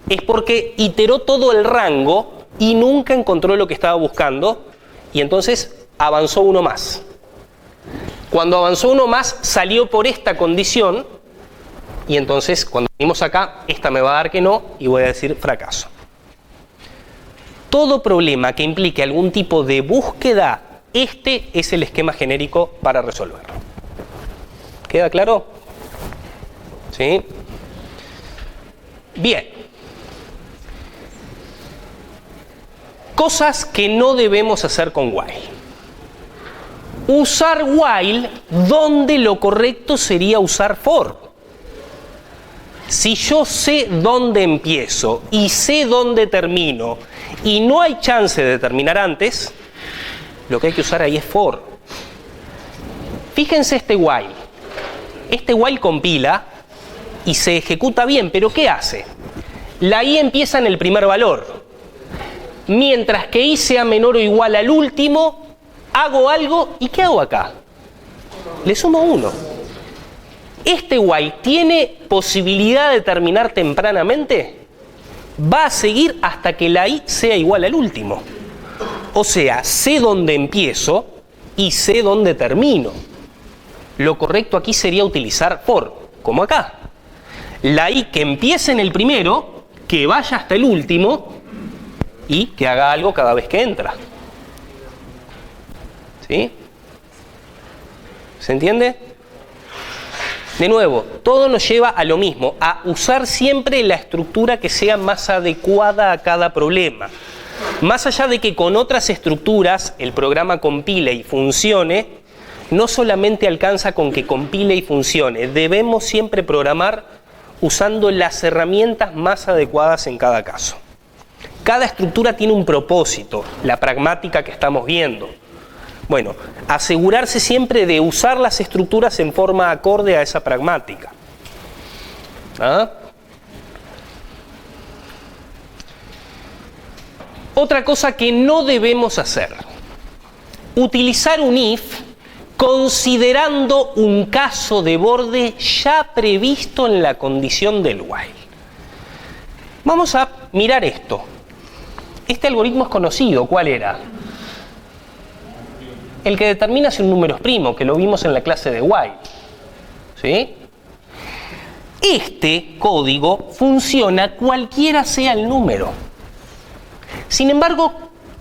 es porque iteró todo el rango y nunca encontró lo que estaba buscando, y entonces avanzó uno más. Cuando avanzó uno más, salió por esta condición, y entonces cuando venimos acá, esta me va a dar que no, y voy a decir fracaso. Todo problema que implique algún tipo de búsqueda, este es el esquema genérico para resolverlo. ¿Queda claro? ¿Sí? Bien. Cosas que no debemos hacer con while. Usar while donde lo correcto sería usar for. Si yo sé dónde empiezo y sé dónde termino y no hay chance de terminar antes, lo que hay que usar ahí es for. Fíjense este while. Este while compila y se ejecuta bien, pero ¿qué hace? La i empieza en el primer valor. Mientras que i sea menor o igual al último, hago algo, ¿y qué hago acá? Le sumo 1. ¿Este while tiene posibilidad de terminar tempranamente? Va a seguir hasta que la i sea igual al último. O sea, sé dónde empiezo y sé dónde termino. Lo correcto aquí sería utilizar for, como acá. La i que empiece en el primero, que vaya hasta el último y que haga algo cada vez que entra. ¿Sí? ¿Se entiende? De nuevo, todo nos lleva a lo mismo, a usar siempre la estructura que sea más adecuada a cada problema. Más allá de que con otras estructuras el programa compile y funcione, no solamente alcanza con que compile y funcione, debemos siempre programar usando las herramientas más adecuadas en cada caso. Cada estructura tiene un propósito, la pragmática que estamos viendo. Bueno, asegurarse siempre de usar las estructuras en forma acorde a esa pragmática. ¿Ah? Otra cosa que no debemos hacer, utilizar un if considerando un caso de borde ya previsto en la condición del while. Vamos a mirar esto. Este algoritmo es conocido. ¿Cuál era? El que determina si un número es primo, que lo vimos en la clase de while. ¿Sí? Este código funciona cualquiera sea el número. Sin embargo,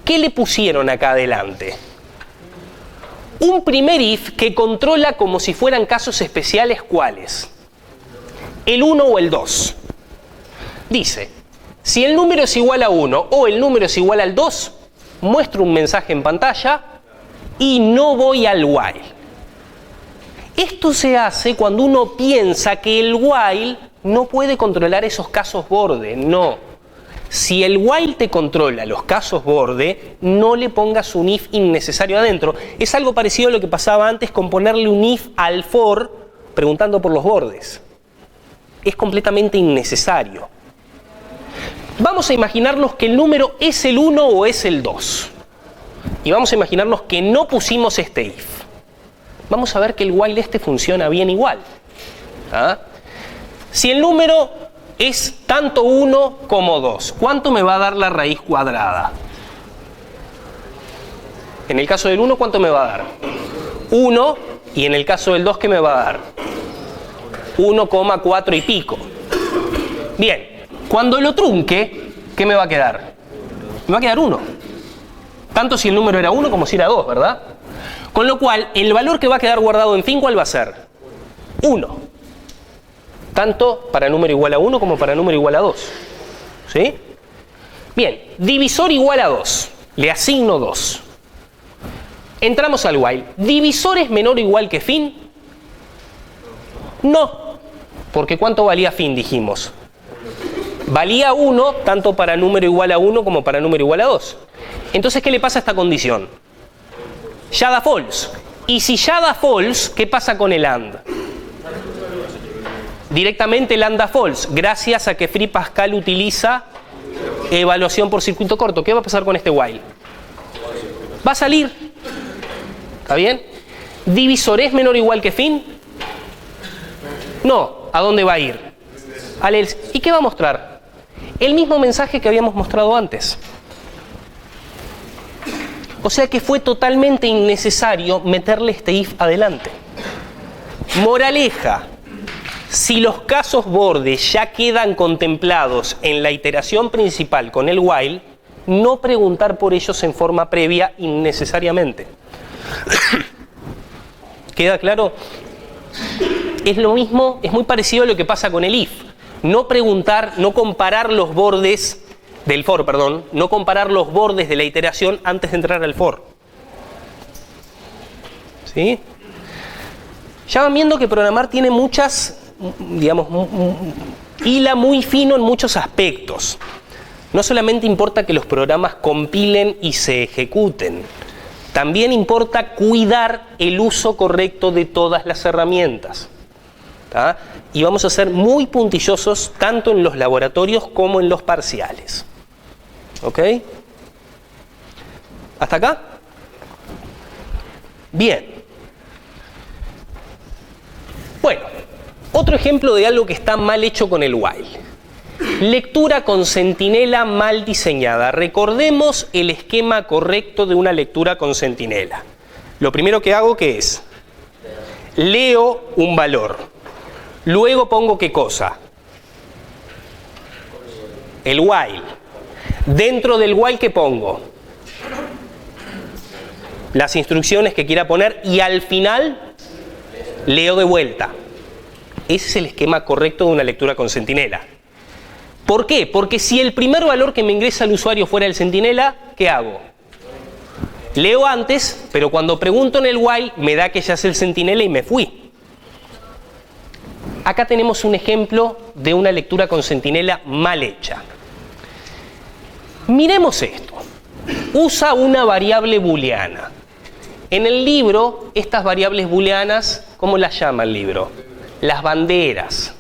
¿qué le pusieron acá adelante? Un primer if que controla como si fueran casos especiales, ¿cuáles? El 1 o el 2. Dice, si el número es igual a 1 o el número es igual al 2, muestro un mensaje en pantalla y no voy al while. Esto se hace cuando uno piensa que el while no puede controlar esos casos borde. No. Si el while te controla los casos borde, no le pongas un if innecesario adentro. Es algo parecido a lo que pasaba antes con ponerle un if al for preguntando por los bordes. Es completamente innecesario. Vamos a imaginarnos que el número es el 1 o es el 2. Y vamos a imaginarnos que no pusimos este if. Vamos a ver que el while este funciona bien igual. ¿Ah? Si el número es tanto 1 como 2, ¿cuánto me va a dar la raíz cuadrada? En el caso del 1, ¿cuánto me va a dar? 1, y en el caso del 2, ¿qué me va a dar? 1,4 y pico. Bien, cuando lo trunque, ¿qué me va a quedar? Me va a quedar 1. Tanto si el número era 1 como si era 2, ¿verdad? Con lo cual, el valor que va a quedar guardado en fin, ¿cuál va a ser? 1. Tanto para número igual a 1 como para número igual a 2. ¿Sí? Bien, divisor igual a 2. Le asigno 2. Entramos al while. ¿Divisor es menor o igual que fin? No. Porque ¿cuánto valía fin, dijimos? Valía 1 tanto para número igual a 1 como para número igual a 2. Entonces, ¿qué le pasa a esta condición? Ya da false. Y si ya da false, ¿qué pasa con el AND? Directamente el AND da false, gracias a que Free Pascal utiliza evaluación por circuito corto. ¿Qué va a pasar con este while? Va a salir. ¿Está bien? ¿Divisor es menor o igual que fin? No. ¿A dónde va a ir? Al else. ¿Y qué va a mostrar? El mismo mensaje que habíamos mostrado antes. O sea que fue totalmente innecesario meterle este if adelante. Moraleja. Si los casos borde ya quedan contemplados en la iteración principal con el while, no preguntar por ellos en forma previa innecesariamente. ¿Queda claro? Es lo mismo, es muy parecido a lo que pasa con el if. No preguntar, no comparar los bordes del for, perdón, no comparar los bordes de la iteración antes de entrar al for. ¿Sí? Ya van viendo que programar tiene muchas, digamos, hila muy fino en muchos aspectos. No solamente importa que los programas compilen y se ejecuten, también importa cuidar el uso correcto de todas las herramientas. ¿Tá? Y vamos a ser muy puntillosos tanto en los laboratorios como en los parciales. ¿Ok? ¿Hasta acá? Bien. Bueno, otro ejemplo de algo que está mal hecho con el while. Lectura con centinela mal diseñada. Recordemos el esquema correcto de una lectura con centinela. Lo primero que hago, ¿qué es? Leo un valor. Luego pongo ¿qué cosa? El while. Dentro del while, ¿qué pongo? Las instrucciones que quiera poner y al final leo de vuelta. Ese es el esquema correcto de una lectura con centinela. ¿Por qué? Porque si el primer valor que me ingresa el usuario fuera el centinela, ¿qué hago? Leo antes, pero cuando pregunto en el while me da que ya es el centinela y me fui. Acá tenemos un ejemplo de una lectura con centinela mal hecha. Miremos esto. Usa una variable booleana. En el libro, estas variables booleanas, ¿cómo las llama el libro? Las banderas.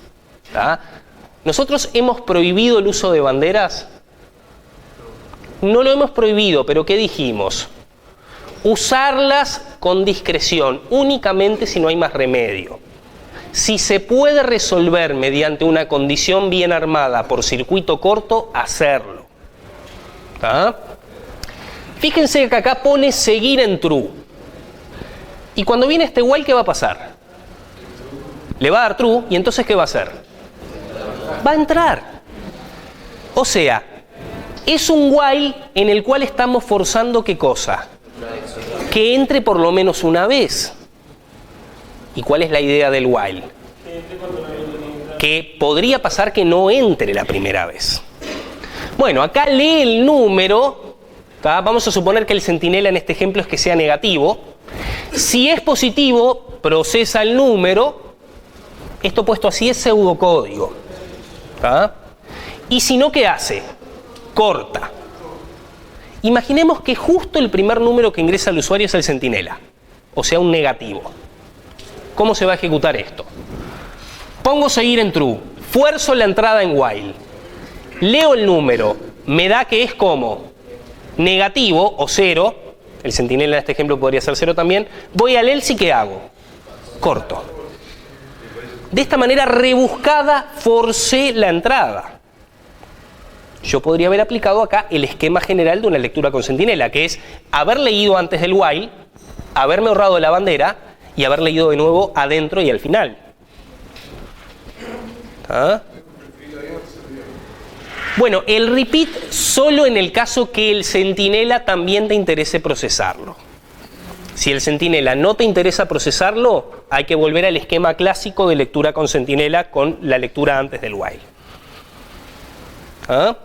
¿Tá? ¿Nosotros hemos prohibido el uso de banderas? No lo hemos prohibido, pero ¿qué dijimos? Usarlas con discreción, únicamente si no hay más remedio. Si se puede resolver mediante una condición bien armada por circuito corto, hacerlo. ¿Tá? Fíjense que acá pone seguir en true. Y cuando viene este while, ¿qué va a pasar? Le va a dar true y entonces ¿qué va a hacer? Va a entrar. O sea, es un while en el cual estamos forzando ¿qué cosa? Que entre por lo menos una vez. ¿Y cuál es la idea del while? Que podría pasar que no entre la primera vez. Bueno, acá lee el número. ¿Tá? Vamos a suponer que el centinela en este ejemplo es que sea negativo. Si es positivo, procesa el número. Esto puesto así es pseudocódigo. ¿Tá? Y si no, ¿qué hace? Corta. Imaginemos que justo el primer número que ingresa al usuario es el centinela, o sea, un negativo. ¿Cómo se va a ejecutar esto? Pongo seguir en true, fuerzo la entrada en while, leo el número, me da que es como negativo o 0, el centinela en este ejemplo podría ser 0 también, voy al else y ¿qué hago? Corto. De esta manera rebuscada forcé la entrada. Yo podría haber aplicado acá el esquema general de una lectura con centinela, que es haber leído antes del while, haberme ahorrado la bandera y haber leído de nuevo adentro y al final. ¿Ah? Bueno, el repeat solo en el caso que el centinela también te interese procesarlo. Si el centinela no te interesa procesarlo, hay que volver al esquema clásico de lectura con centinela con la lectura antes del while. ¿Ah?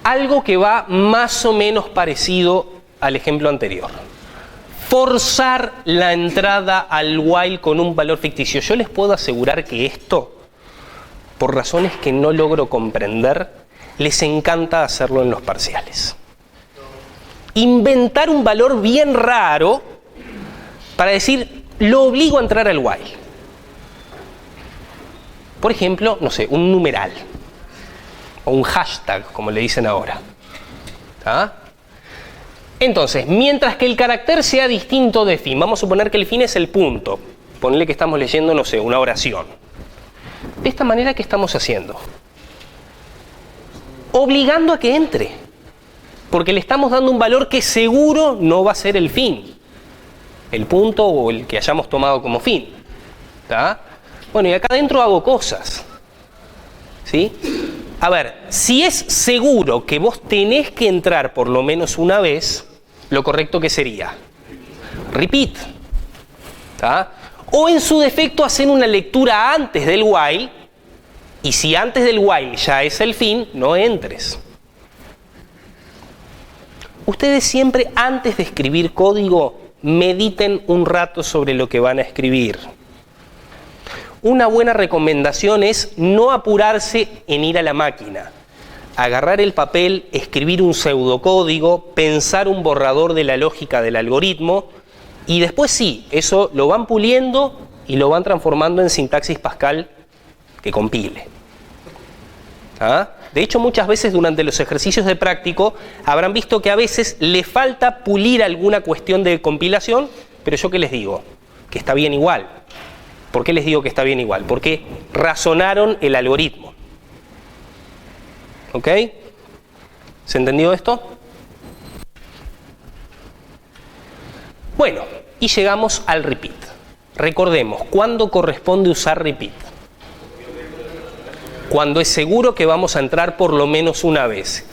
Algo que va más o menos parecido al ejemplo anterior. Forzar la entrada al while con un valor ficticio. Yo les puedo asegurar que esto, por razones que no logro comprender, les encanta hacerlo en los parciales. Inventar un valor bien raro para decir, lo obligo a entrar al while. Por ejemplo, no sé, un numeral. O un hashtag, como le dicen ahora. ¿Ah? Entonces, mientras que el carácter sea distinto de fin, vamos a suponer que el fin es el punto. Ponle que estamos leyendo, no sé, una oración. De esta manera, ¿qué estamos haciendo? Obligando a que entre. Porque le estamos dando un valor que seguro no va a ser el fin. El punto o el que hayamos tomado como fin. ¿Tá? Bueno, y acá adentro hago cosas. ¿Sí? A ver, si es seguro que vos tenés que entrar por lo menos una vez, lo correcto que sería repeat. ¿Tá? O en su defecto hacer una lectura antes del while, y si antes del while ya es el fin, no entres. Ustedes siempre antes de escribir código mediten un rato sobre lo que van a escribir. Una buena recomendación es no apurarse en ir a la máquina. Agarrar el papel, escribir un pseudocódigo, pensar un borrador de la lógica del algoritmo y después sí, eso lo van puliendo y lo van transformando en sintaxis Pascal que compile. ¿Ah? De hecho, muchas veces durante los ejercicios de práctico habrán visto que a veces le falta pulir alguna cuestión de compilación, pero yo ¿qué les digo? Que está bien igual. ¿Por qué les digo que está bien igual? Porque razonaron el algoritmo. ¿Ok? ¿Se entendió esto? Bueno, y llegamos al repeat. Recordemos, ¿cuándo corresponde usar repeat? Cuando es seguro que vamos a entrar por lo menos una vez.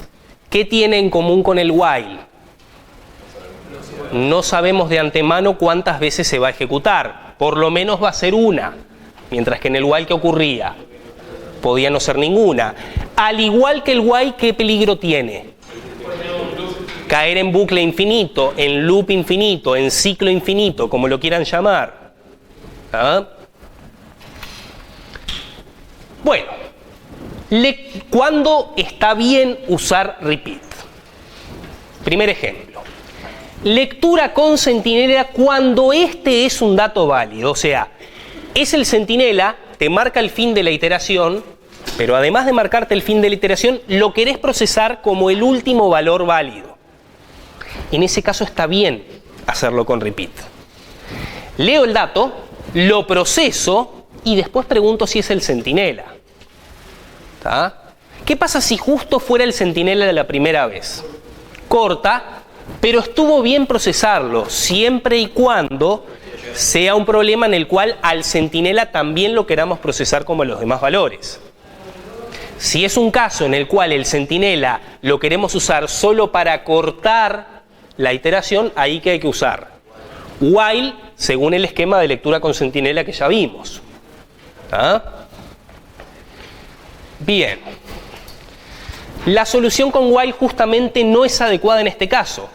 ¿Qué tiene en común con el while? No sabemos de antemano cuántas veces se va a ejecutar. Por lo menos va a ser una. Mientras que en el while, ¿qué ocurría? Podía no ser ninguna. Al igual que el while, ¿qué peligro tiene? Caer en bucle infinito, en loop infinito, en ciclo infinito, como lo quieran llamar. ¿Ah? Bueno, ¿cuándo está bien usar repeat? Primer ejemplo. Lectura con centinela cuando este es un dato válido. O sea, es el centinela, te marca el fin de la iteración, pero además de marcarte el fin de la iteración, lo querés procesar como el último valor válido. En ese caso está bien hacerlo con repeat. Leo el dato, lo proceso y después pregunto si es el centinela. ¿Tá? ¿Qué pasa si justo fuera el centinela de la primera vez? Corta, pero estuvo bien procesarlo, siempre y cuando sea un problema en el cual al centinela también lo queramos procesar como los demás valores. Si es un caso en el cual el centinela lo queremos usar solo para cortar la iteración, ahí que hay que usar while según el esquema de lectura con centinela que ya vimos. ¿Ah? Bien. La solución con while justamente no es adecuada en este caso.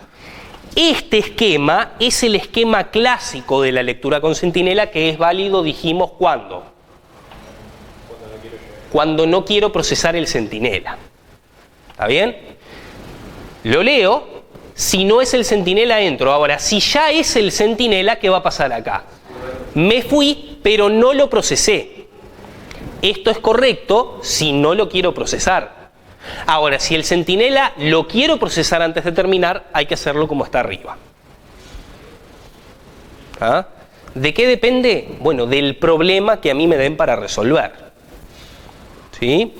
Este esquema es el esquema clásico de la lectura con centinela que es válido, dijimos, ¿cuándo? Cuando no quiero procesar el centinela. ¿Está bien? Lo leo, si no es el centinela entro. Ahora, si ya es el centinela, ¿qué va a pasar acá? Me fui, pero no lo procesé. Esto es correcto si no lo quiero procesar. Ahora, si el centinela lo quiero procesar antes de terminar, hay que hacerlo como está arriba. ¿Ah? ¿De qué depende? Bueno, del problema que a mí me den para resolver. ¿Sí?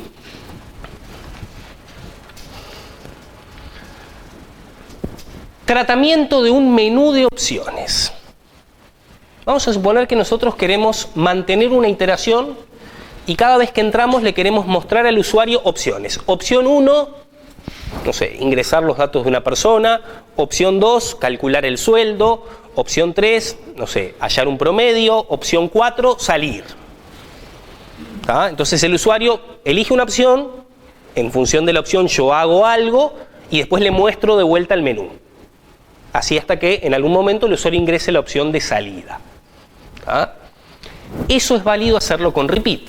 Tratamiento de un menú de opciones. Vamos a suponer que nosotros queremos mantener una iteración y cada vez que entramos le queremos mostrar al usuario opciones. Opción 1, no sé, ingresar los datos de una persona. Opción 2, calcular el sueldo. Opción 3, no sé, hallar un promedio. Opción 4, salir. ¿Ah? Entonces el usuario elige una opción, en función de la opción yo hago algo y después le muestro de vuelta el menú. Así hasta que en algún momento el usuario ingrese la opción de salida. ¿Ah? Eso es válido hacerlo con repeat.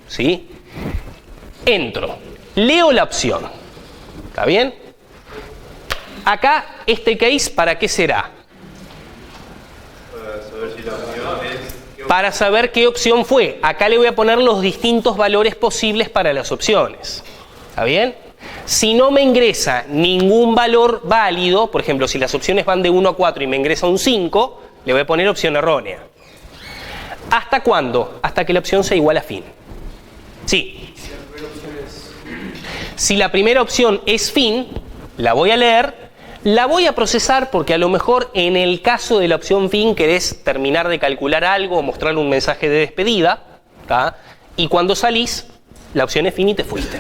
¿Sí? Entro, leo la opción. ¿Está bien? Acá, este case, ¿para qué será? Para saber qué opción fue. Acá le voy a poner los distintos valores posibles para las opciones. ¿Está bien? Si no me ingresa ningún valor válido, por ejemplo, si las opciones van de 1 a 4 y me ingresa un 5, le voy a poner opción errónea. ¿Hasta cuándo? Hasta que la opción sea igual a fin. Sí. Si la primera opción es fin, la voy a leer, la voy a procesar porque a lo mejor en el caso de la opción fin querés terminar de calcular algo o mostrar un mensaje de despedida, ¿tá? Y cuando salís, la opción es fin y te fuiste.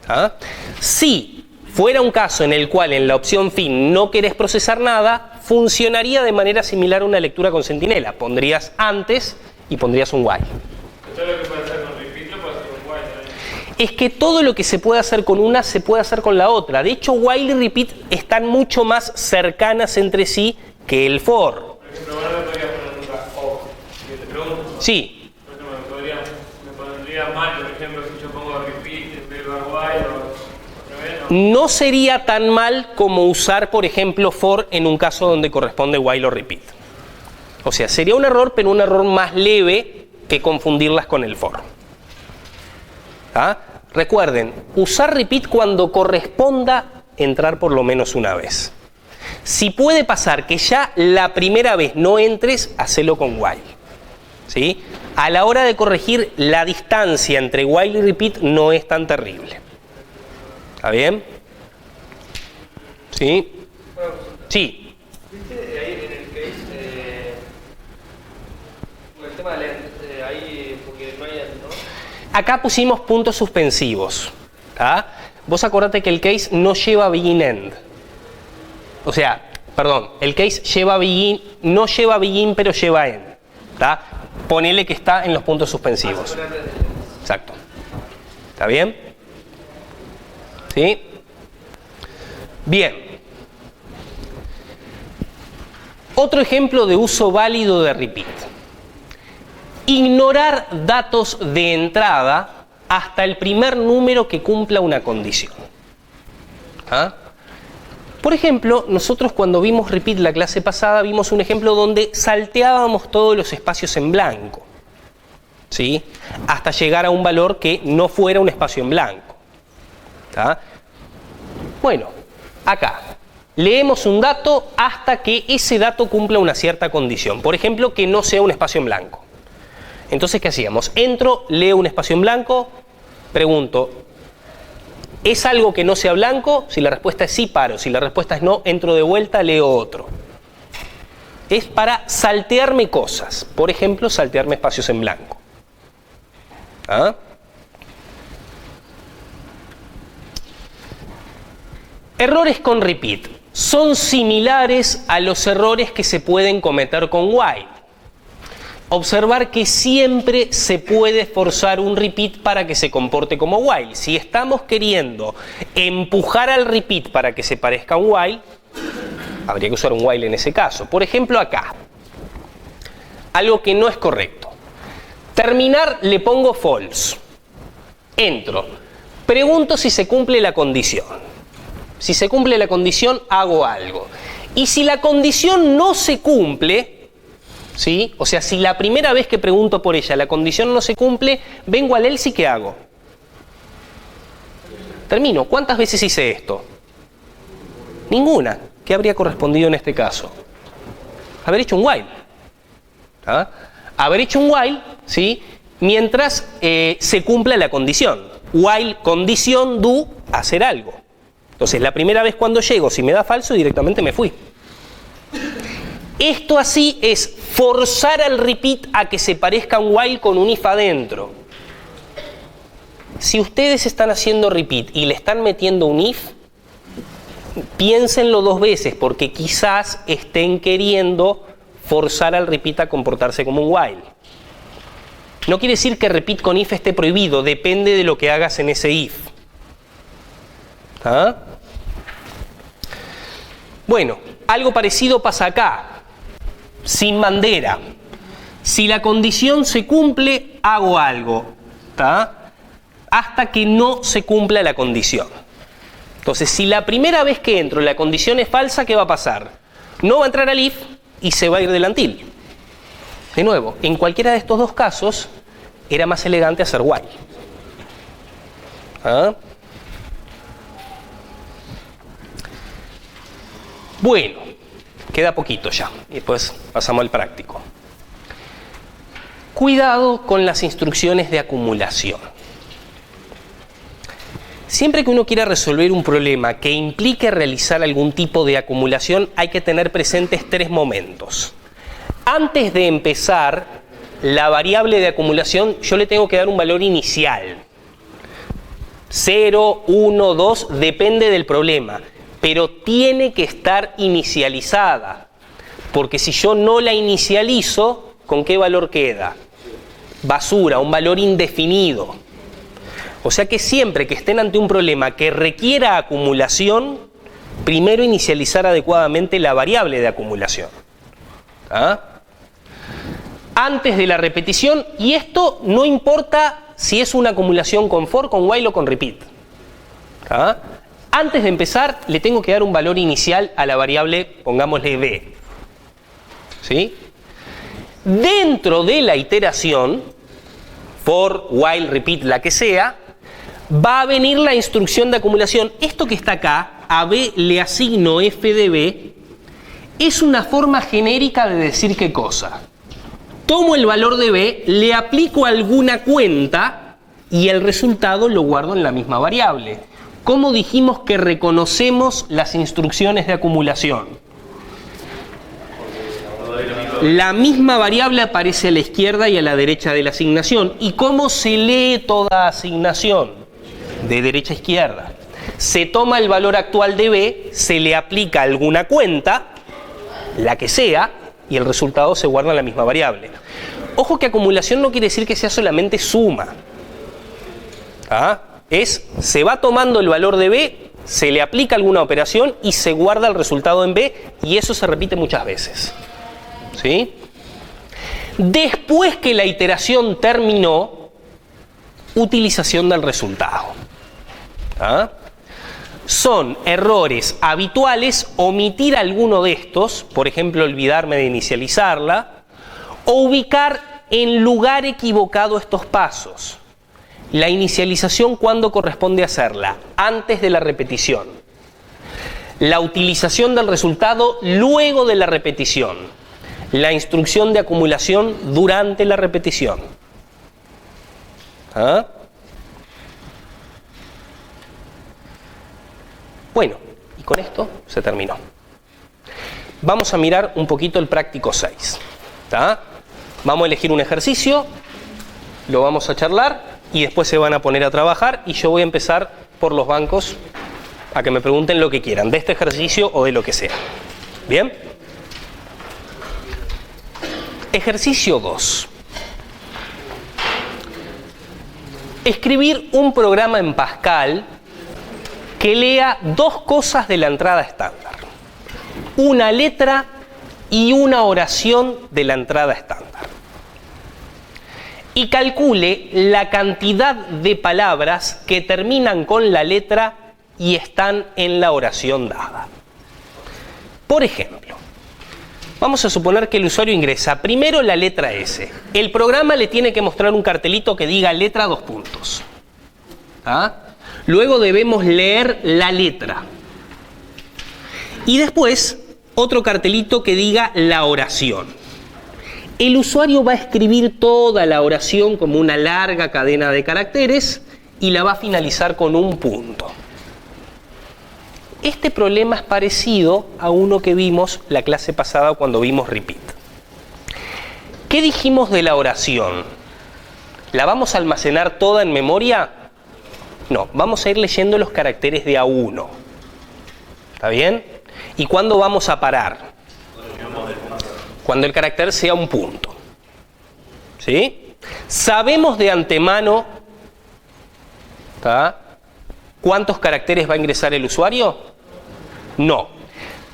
¿Tá? Si fuera un caso en el cual en la opción fin no querés procesar nada, funcionaría de manera similar a una lectura con Centinela. Pondrías antes y pondrías un while. Todo lo que puede hacer con repeat lo puede hacer con while también. Es que todo lo que se puede hacer con una se puede hacer con la otra. De hecho, while y repeat están mucho más cercanas entre sí que el for. Por ejemplo, ahora me podría poner nunca o. Si te pregunto. Sí. Por ejemplo, me pondría mal, por ejemplo, si yo pongo repeat en vez de while o al revés, ¿no? No sería tan mal como usar, por ejemplo, for en un caso donde corresponde while o repeat. O sea, sería un error, pero un error más leve que confundirlas con el for. ¿Ah? Recuerden, usar repeat cuando corresponda entrar por lo menos una vez. Si puede pasar que ya la primera vez no entres, hacelo con while. ¿Sí? A la hora de corregir, la distancia entre while y repeat no es tan terrible. ¿Está bien? ¿Sí? Sí. ¿Viste ahí en el case con el tema del end? Ahí, porque no hay end, ¿no? Acá pusimos puntos suspensivos. ¿Tá? Vos acordate que el case no lleva begin end. O sea, perdón, el case lleva begin, no lleva begin, pero lleva end. ¿Tá? Ponele que está en los puntos suspensivos. Exacto. ¿Está bien? ¿Sí? Bien. Otro ejemplo de uso válido de repeat. Ignorar datos de entrada hasta el primer número que cumpla una condición. ¿Ah? Por ejemplo, nosotros cuando vimos repeat la clase pasada, vimos un ejemplo donde salteábamos todos los espacios en blanco, ¿sí? Hasta llegar a un valor que no fuera un espacio en blanco. ¿Tá? Bueno, acá leemos un dato hasta que ese dato cumpla una cierta condición. Por ejemplo, que no sea un espacio en blanco. Entonces, ¿qué hacíamos? Entro, leo un espacio en blanco, pregunto, ¿es algo que no sea blanco? Si la respuesta es sí, paro. Si la respuesta es no, entro de vuelta, leo otro. Es para saltearme cosas. Por ejemplo, saltearme espacios en blanco. ¿Ah? Errores con repeat son similares a los errores que se pueden cometer con while. Observar que siempre se puede forzar un repeat para que se comporte como while. Si estamos queriendo empujar al repeat para que se parezca a un while, habría que usar un while en ese caso. Por ejemplo, acá, algo que no es correcto. Terminar le pongo false. Entro. Pregunto si se cumple la condición. Si se cumple la condición, hago algo. Y si la condición no se cumple, ¿sí? O sea, si la primera vez que pregunto por ella la condición no se cumple, vengo al else y ¿qué hago? Termino. ¿Cuántas veces hice esto? Ninguna. ¿Qué habría correspondido en este caso? Haber hecho un while. ¿Ah? Haber hecho un while, ¿sí? Mientras se cumpla la condición. While, condición, do, hacer algo. Entonces, la primera vez cuando llego, si me da falso, directamente me fui. Esto así es forzar al repeat a que se parezca a un while con un if adentro. Si ustedes están haciendo repeat y le están metiendo un if, piénsenlo 2 veces, porque quizás estén queriendo forzar al repeat a comportarse como un while. No quiere decir que repeat con if esté prohibido, depende de lo que hagas en ese if. ¿Ah? Bueno, algo parecido pasa acá, sin bandera. Si la condición se cumple, hago algo, ¿tá? Hasta que no se cumpla la condición. Entonces, si la primera vez que entro la condición es falsa, ¿qué va a pasar? No va a entrar al if y se va a ir del until. De nuevo, en cualquiera de estos 2 casos, era más elegante hacer while. ¿Ah? Bueno, queda poquito ya, y después pasamos al práctico. Cuidado con las instrucciones de acumulación. Siempre que uno quiera resolver un problema que implique realizar algún tipo de acumulación, hay que tener presentes 3 momentos. Antes de empezar la variable de acumulación, yo le tengo que dar un valor inicial. 0, 1, 2, depende del problema, pero tiene que estar inicializada, porque si yo no la inicializo, ¿con qué valor queda? Basura, un valor indefinido. O sea que siempre que estén ante un problema que requiera acumulación, primero inicializar adecuadamente la variable de acumulación. ¿Ah? Antes de la repetición, y esto no importa si es una acumulación con for, con while o con repeat. ¿Ah? Antes de empezar, le tengo que dar un valor inicial a la variable, pongámosle b. ¿Sí? Dentro de la iteración, for, while, repeat, la que sea, va a venir la instrucción de acumulación. Esto que está acá, a b le asigno f de b, es una forma genérica de decir qué cosa. Tomo el valor de b, le aplico alguna cuenta y el resultado lo guardo en la misma variable. ¿Cómo dijimos que reconocemos las instrucciones de acumulación? La misma variable aparece a la izquierda y a la derecha de la asignación. ¿Y cómo se lee toda asignación? De derecha a izquierda. Se toma el valor actual de b, se le aplica alguna cuenta, la que sea, y el resultado se guarda en la misma variable. Ojo que acumulación no quiere decir que sea solamente suma. ¿Ah? Se va tomando el valor de b, se le aplica alguna operación y se guarda el resultado en b, y eso se repite muchas veces. ¿Sí? Después que la iteración terminó, utilización del resultado. ¿Ah? Son errores habituales omitir alguno de estos, por ejemplo, olvidarme de inicializarla, o ubicar en lugar equivocado estos pasos. La inicialización, ¿cuándo corresponde hacerla? Antes de la repetición. La utilización del resultado luego de la repetición. La instrucción de acumulación durante la repetición. ¿Ah? Bueno, y con esto se terminó. Vamos a mirar un poquito el práctico 6. ¿Tá? Vamos a elegir un ejercicio, lo vamos a charlar y después se van a poner a trabajar y yo voy a empezar por los bancos a que me pregunten lo que quieran, de este ejercicio o de lo que sea. ¿Bien? Ejercicio 2. Escribir un programa en Pascal que lea 2 cosas de la entrada estándar. Una letra y una oración de la entrada estándar. Y calcule la cantidad de palabras que terminan con la letra y están en la oración dada. Por ejemplo, vamos a suponer que el usuario ingresa primero la letra S. El programa le tiene que mostrar un cartelito que diga letra 2 puntos. ¿Ah? Luego debemos leer la letra. Y después otro cartelito que diga la oración. El usuario va a escribir toda la oración como una larga cadena de caracteres y la va a finalizar con un punto. Este problema es parecido a uno que vimos la clase pasada cuando vimos repeat. ¿Qué dijimos de la oración? ¿La vamos a almacenar toda en memoria? No, vamos a ir leyendo los caracteres de a uno. ¿Está bien? ¿Y cuándo vamos a parar? Cuando el carácter sea un punto. ¿Sí? ¿Sabemos de antemano, ¿tá?, cuántos caracteres va a ingresar el usuario? No.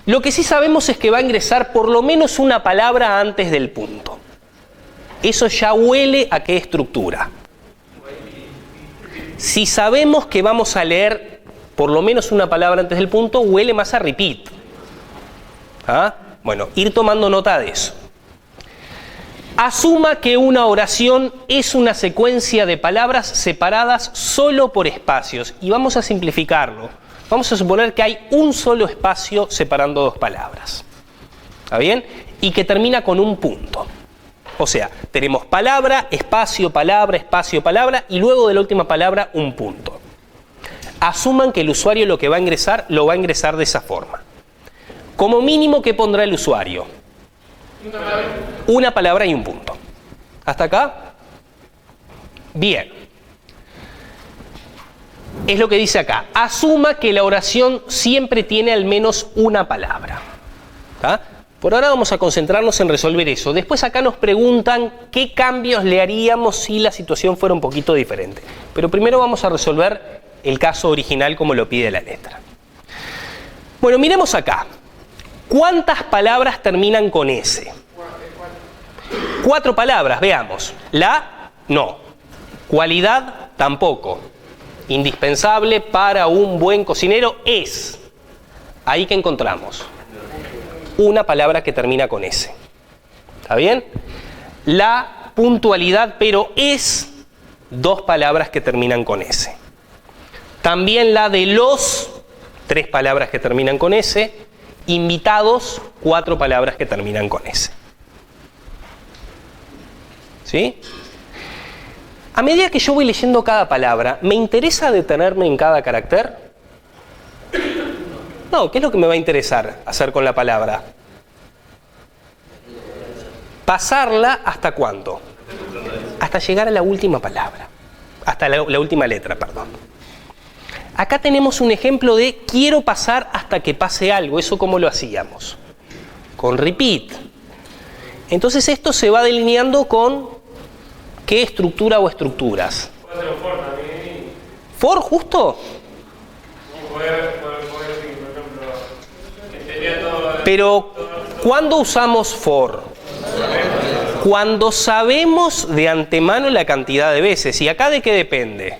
Lo que sí sabemos es que va a ingresar por lo menos una palabra antes del punto. Eso ya huele a qué estructura. Si sabemos que vamos a leer por lo menos una palabra antes del punto, huele más a repeat. ¿Ah? Bueno, ir tomando nota de eso. Asuma que una oración es una secuencia de palabras separadas solo por espacios. Y vamos a simplificarlo. Vamos a suponer que hay un solo espacio separando dos palabras. ¿Está bien? Y que termina con un punto. O sea, tenemos palabra, espacio, palabra, y luego de la última palabra un punto. Asuman que el usuario lo que va a ingresar, lo va a ingresar de esa forma. Como mínimo, ¿qué pondrá el usuario? Una palabra y un punto. ¿Hasta acá? Bien. Es lo que dice acá. Asuma que la oración siempre tiene al menos una palabra. ¿Tá? Por ahora vamos a concentrarnos en resolver eso. Después acá nos preguntan qué cambios le haríamos si la situación fuera un poquito diferente. Pero primero vamos a resolver el caso original como lo pide la letra. Bueno, miremos acá. ¿Cuántas palabras terminan con S? 4 palabras, veamos. La, no. Cualidad, tampoco. Indispensable para un buen cocinero es. Ahí que encontramos. Una palabra que termina con S. ¿Está bien? La, puntualidad, pero es 2 palabras que terminan con S. También la de los, 3 palabras que terminan con S. Invitados, 4 palabras que terminan con S. ¿Sí? A medida que yo voy leyendo cada palabra, ¿me interesa detenerme en cada carácter? No, ¿qué es lo que me va a interesar hacer con la palabra? Pasarla ¿hasta cuánto? Hasta llegar a la última palabra. Hasta la última letra, perdón. Acá tenemos un ejemplo de quiero pasar hasta que pase algo. ¿Eso cómo lo hacíamos? Con repeat. Entonces esto se va delineando con ¿qué estructura o estructuras? Puede ser un for también. ¿For justo? Puede ser, por ejemplo, que sería todo. Pero, ¿cuándo usamos for? Cuando sabemos de antemano la cantidad de veces. ¿Y acá de qué depende?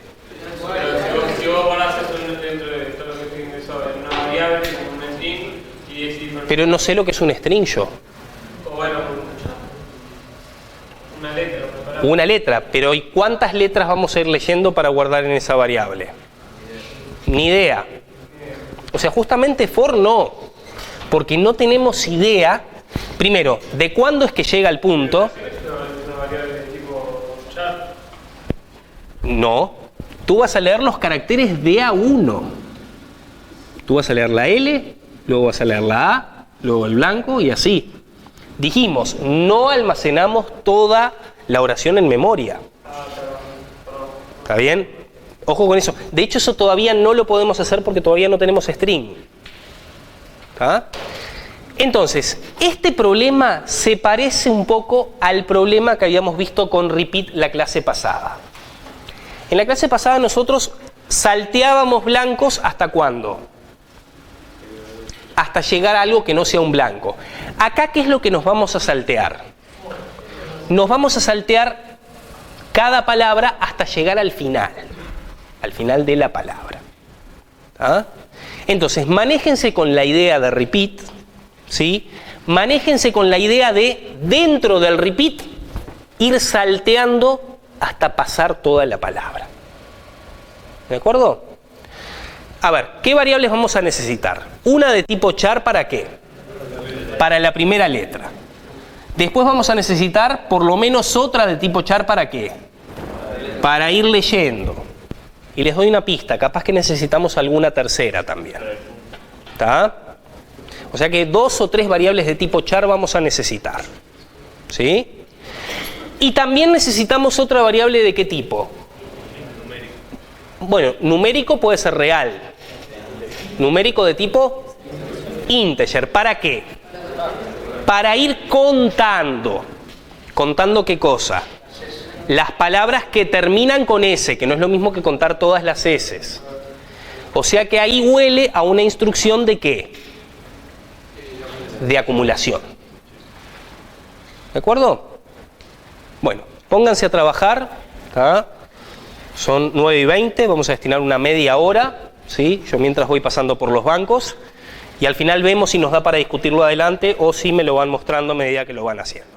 Si vos ponés eso dentro de todo lo que se ingresó en una variable, en un string, y decís. Pero no sé lo que es un string yo. O bueno, una letra. Una letra, pero ¿y cuántas letras vamos a ir leyendo para guardar en esa variable? Ni idea. O sea, justamente for no, porque no tenemos idea, primero, de cuándo es que llega el punto. ¿Una variable de tipo char? No, tú vas a leer los caracteres de A1. Tú vas a leer la L, luego vas a leer la A, luego el blanco y así. Dijimos, no almacenamos toda la oración en memoria. ¿Está bien? Ojo con eso. De hecho, eso todavía no lo podemos hacer porque todavía no tenemos string. ¿Está? Entonces, este problema se parece un poco al problema que habíamos visto con repeat la clase pasada. En la clase pasada nosotros salteábamos blancos ¿hasta cuándo? Hasta llegar a algo que no sea un blanco. Acá, ¿qué es lo que nos vamos a saltear? Nos vamos a saltear cada palabra hasta llegar al final de la palabra. ¿Ah? Entonces, manéjense con la idea de repeat, ¿sí? Manéjense con la idea de, dentro del repeat, ir salteando hasta pasar toda la palabra. ¿De acuerdo? A ver, ¿qué variables vamos a necesitar? Una de tipo char, ¿para qué? Para la primera letra. Después vamos a necesitar por lo menos otra de tipo char, ¿para qué? Para ir leyendo. Y les doy una pista, capaz que necesitamos alguna tercera también. ¿Está? O sea que 2 o 3 variables de tipo char vamos a necesitar. ¿Sí? Y también necesitamos otra variable de qué tipo. Bueno, numérico puede ser real. Numérico de tipo integer. ¿Para qué? Para ir contando. ¿Contando qué cosa? Las palabras que terminan con S, que no es lo mismo que contar todas las S. O sea que ahí huele a una instrucción de ¿qué? De acumulación. ¿De acuerdo? Bueno, pónganse a trabajar. ¿Tá? Son 9:20, vamos a destinar una media hora. ¿Sí? Yo mientras voy pasando por los bancos. Y al final vemos si nos da para discutirlo adelante o si me lo van mostrando a medida que lo van haciendo.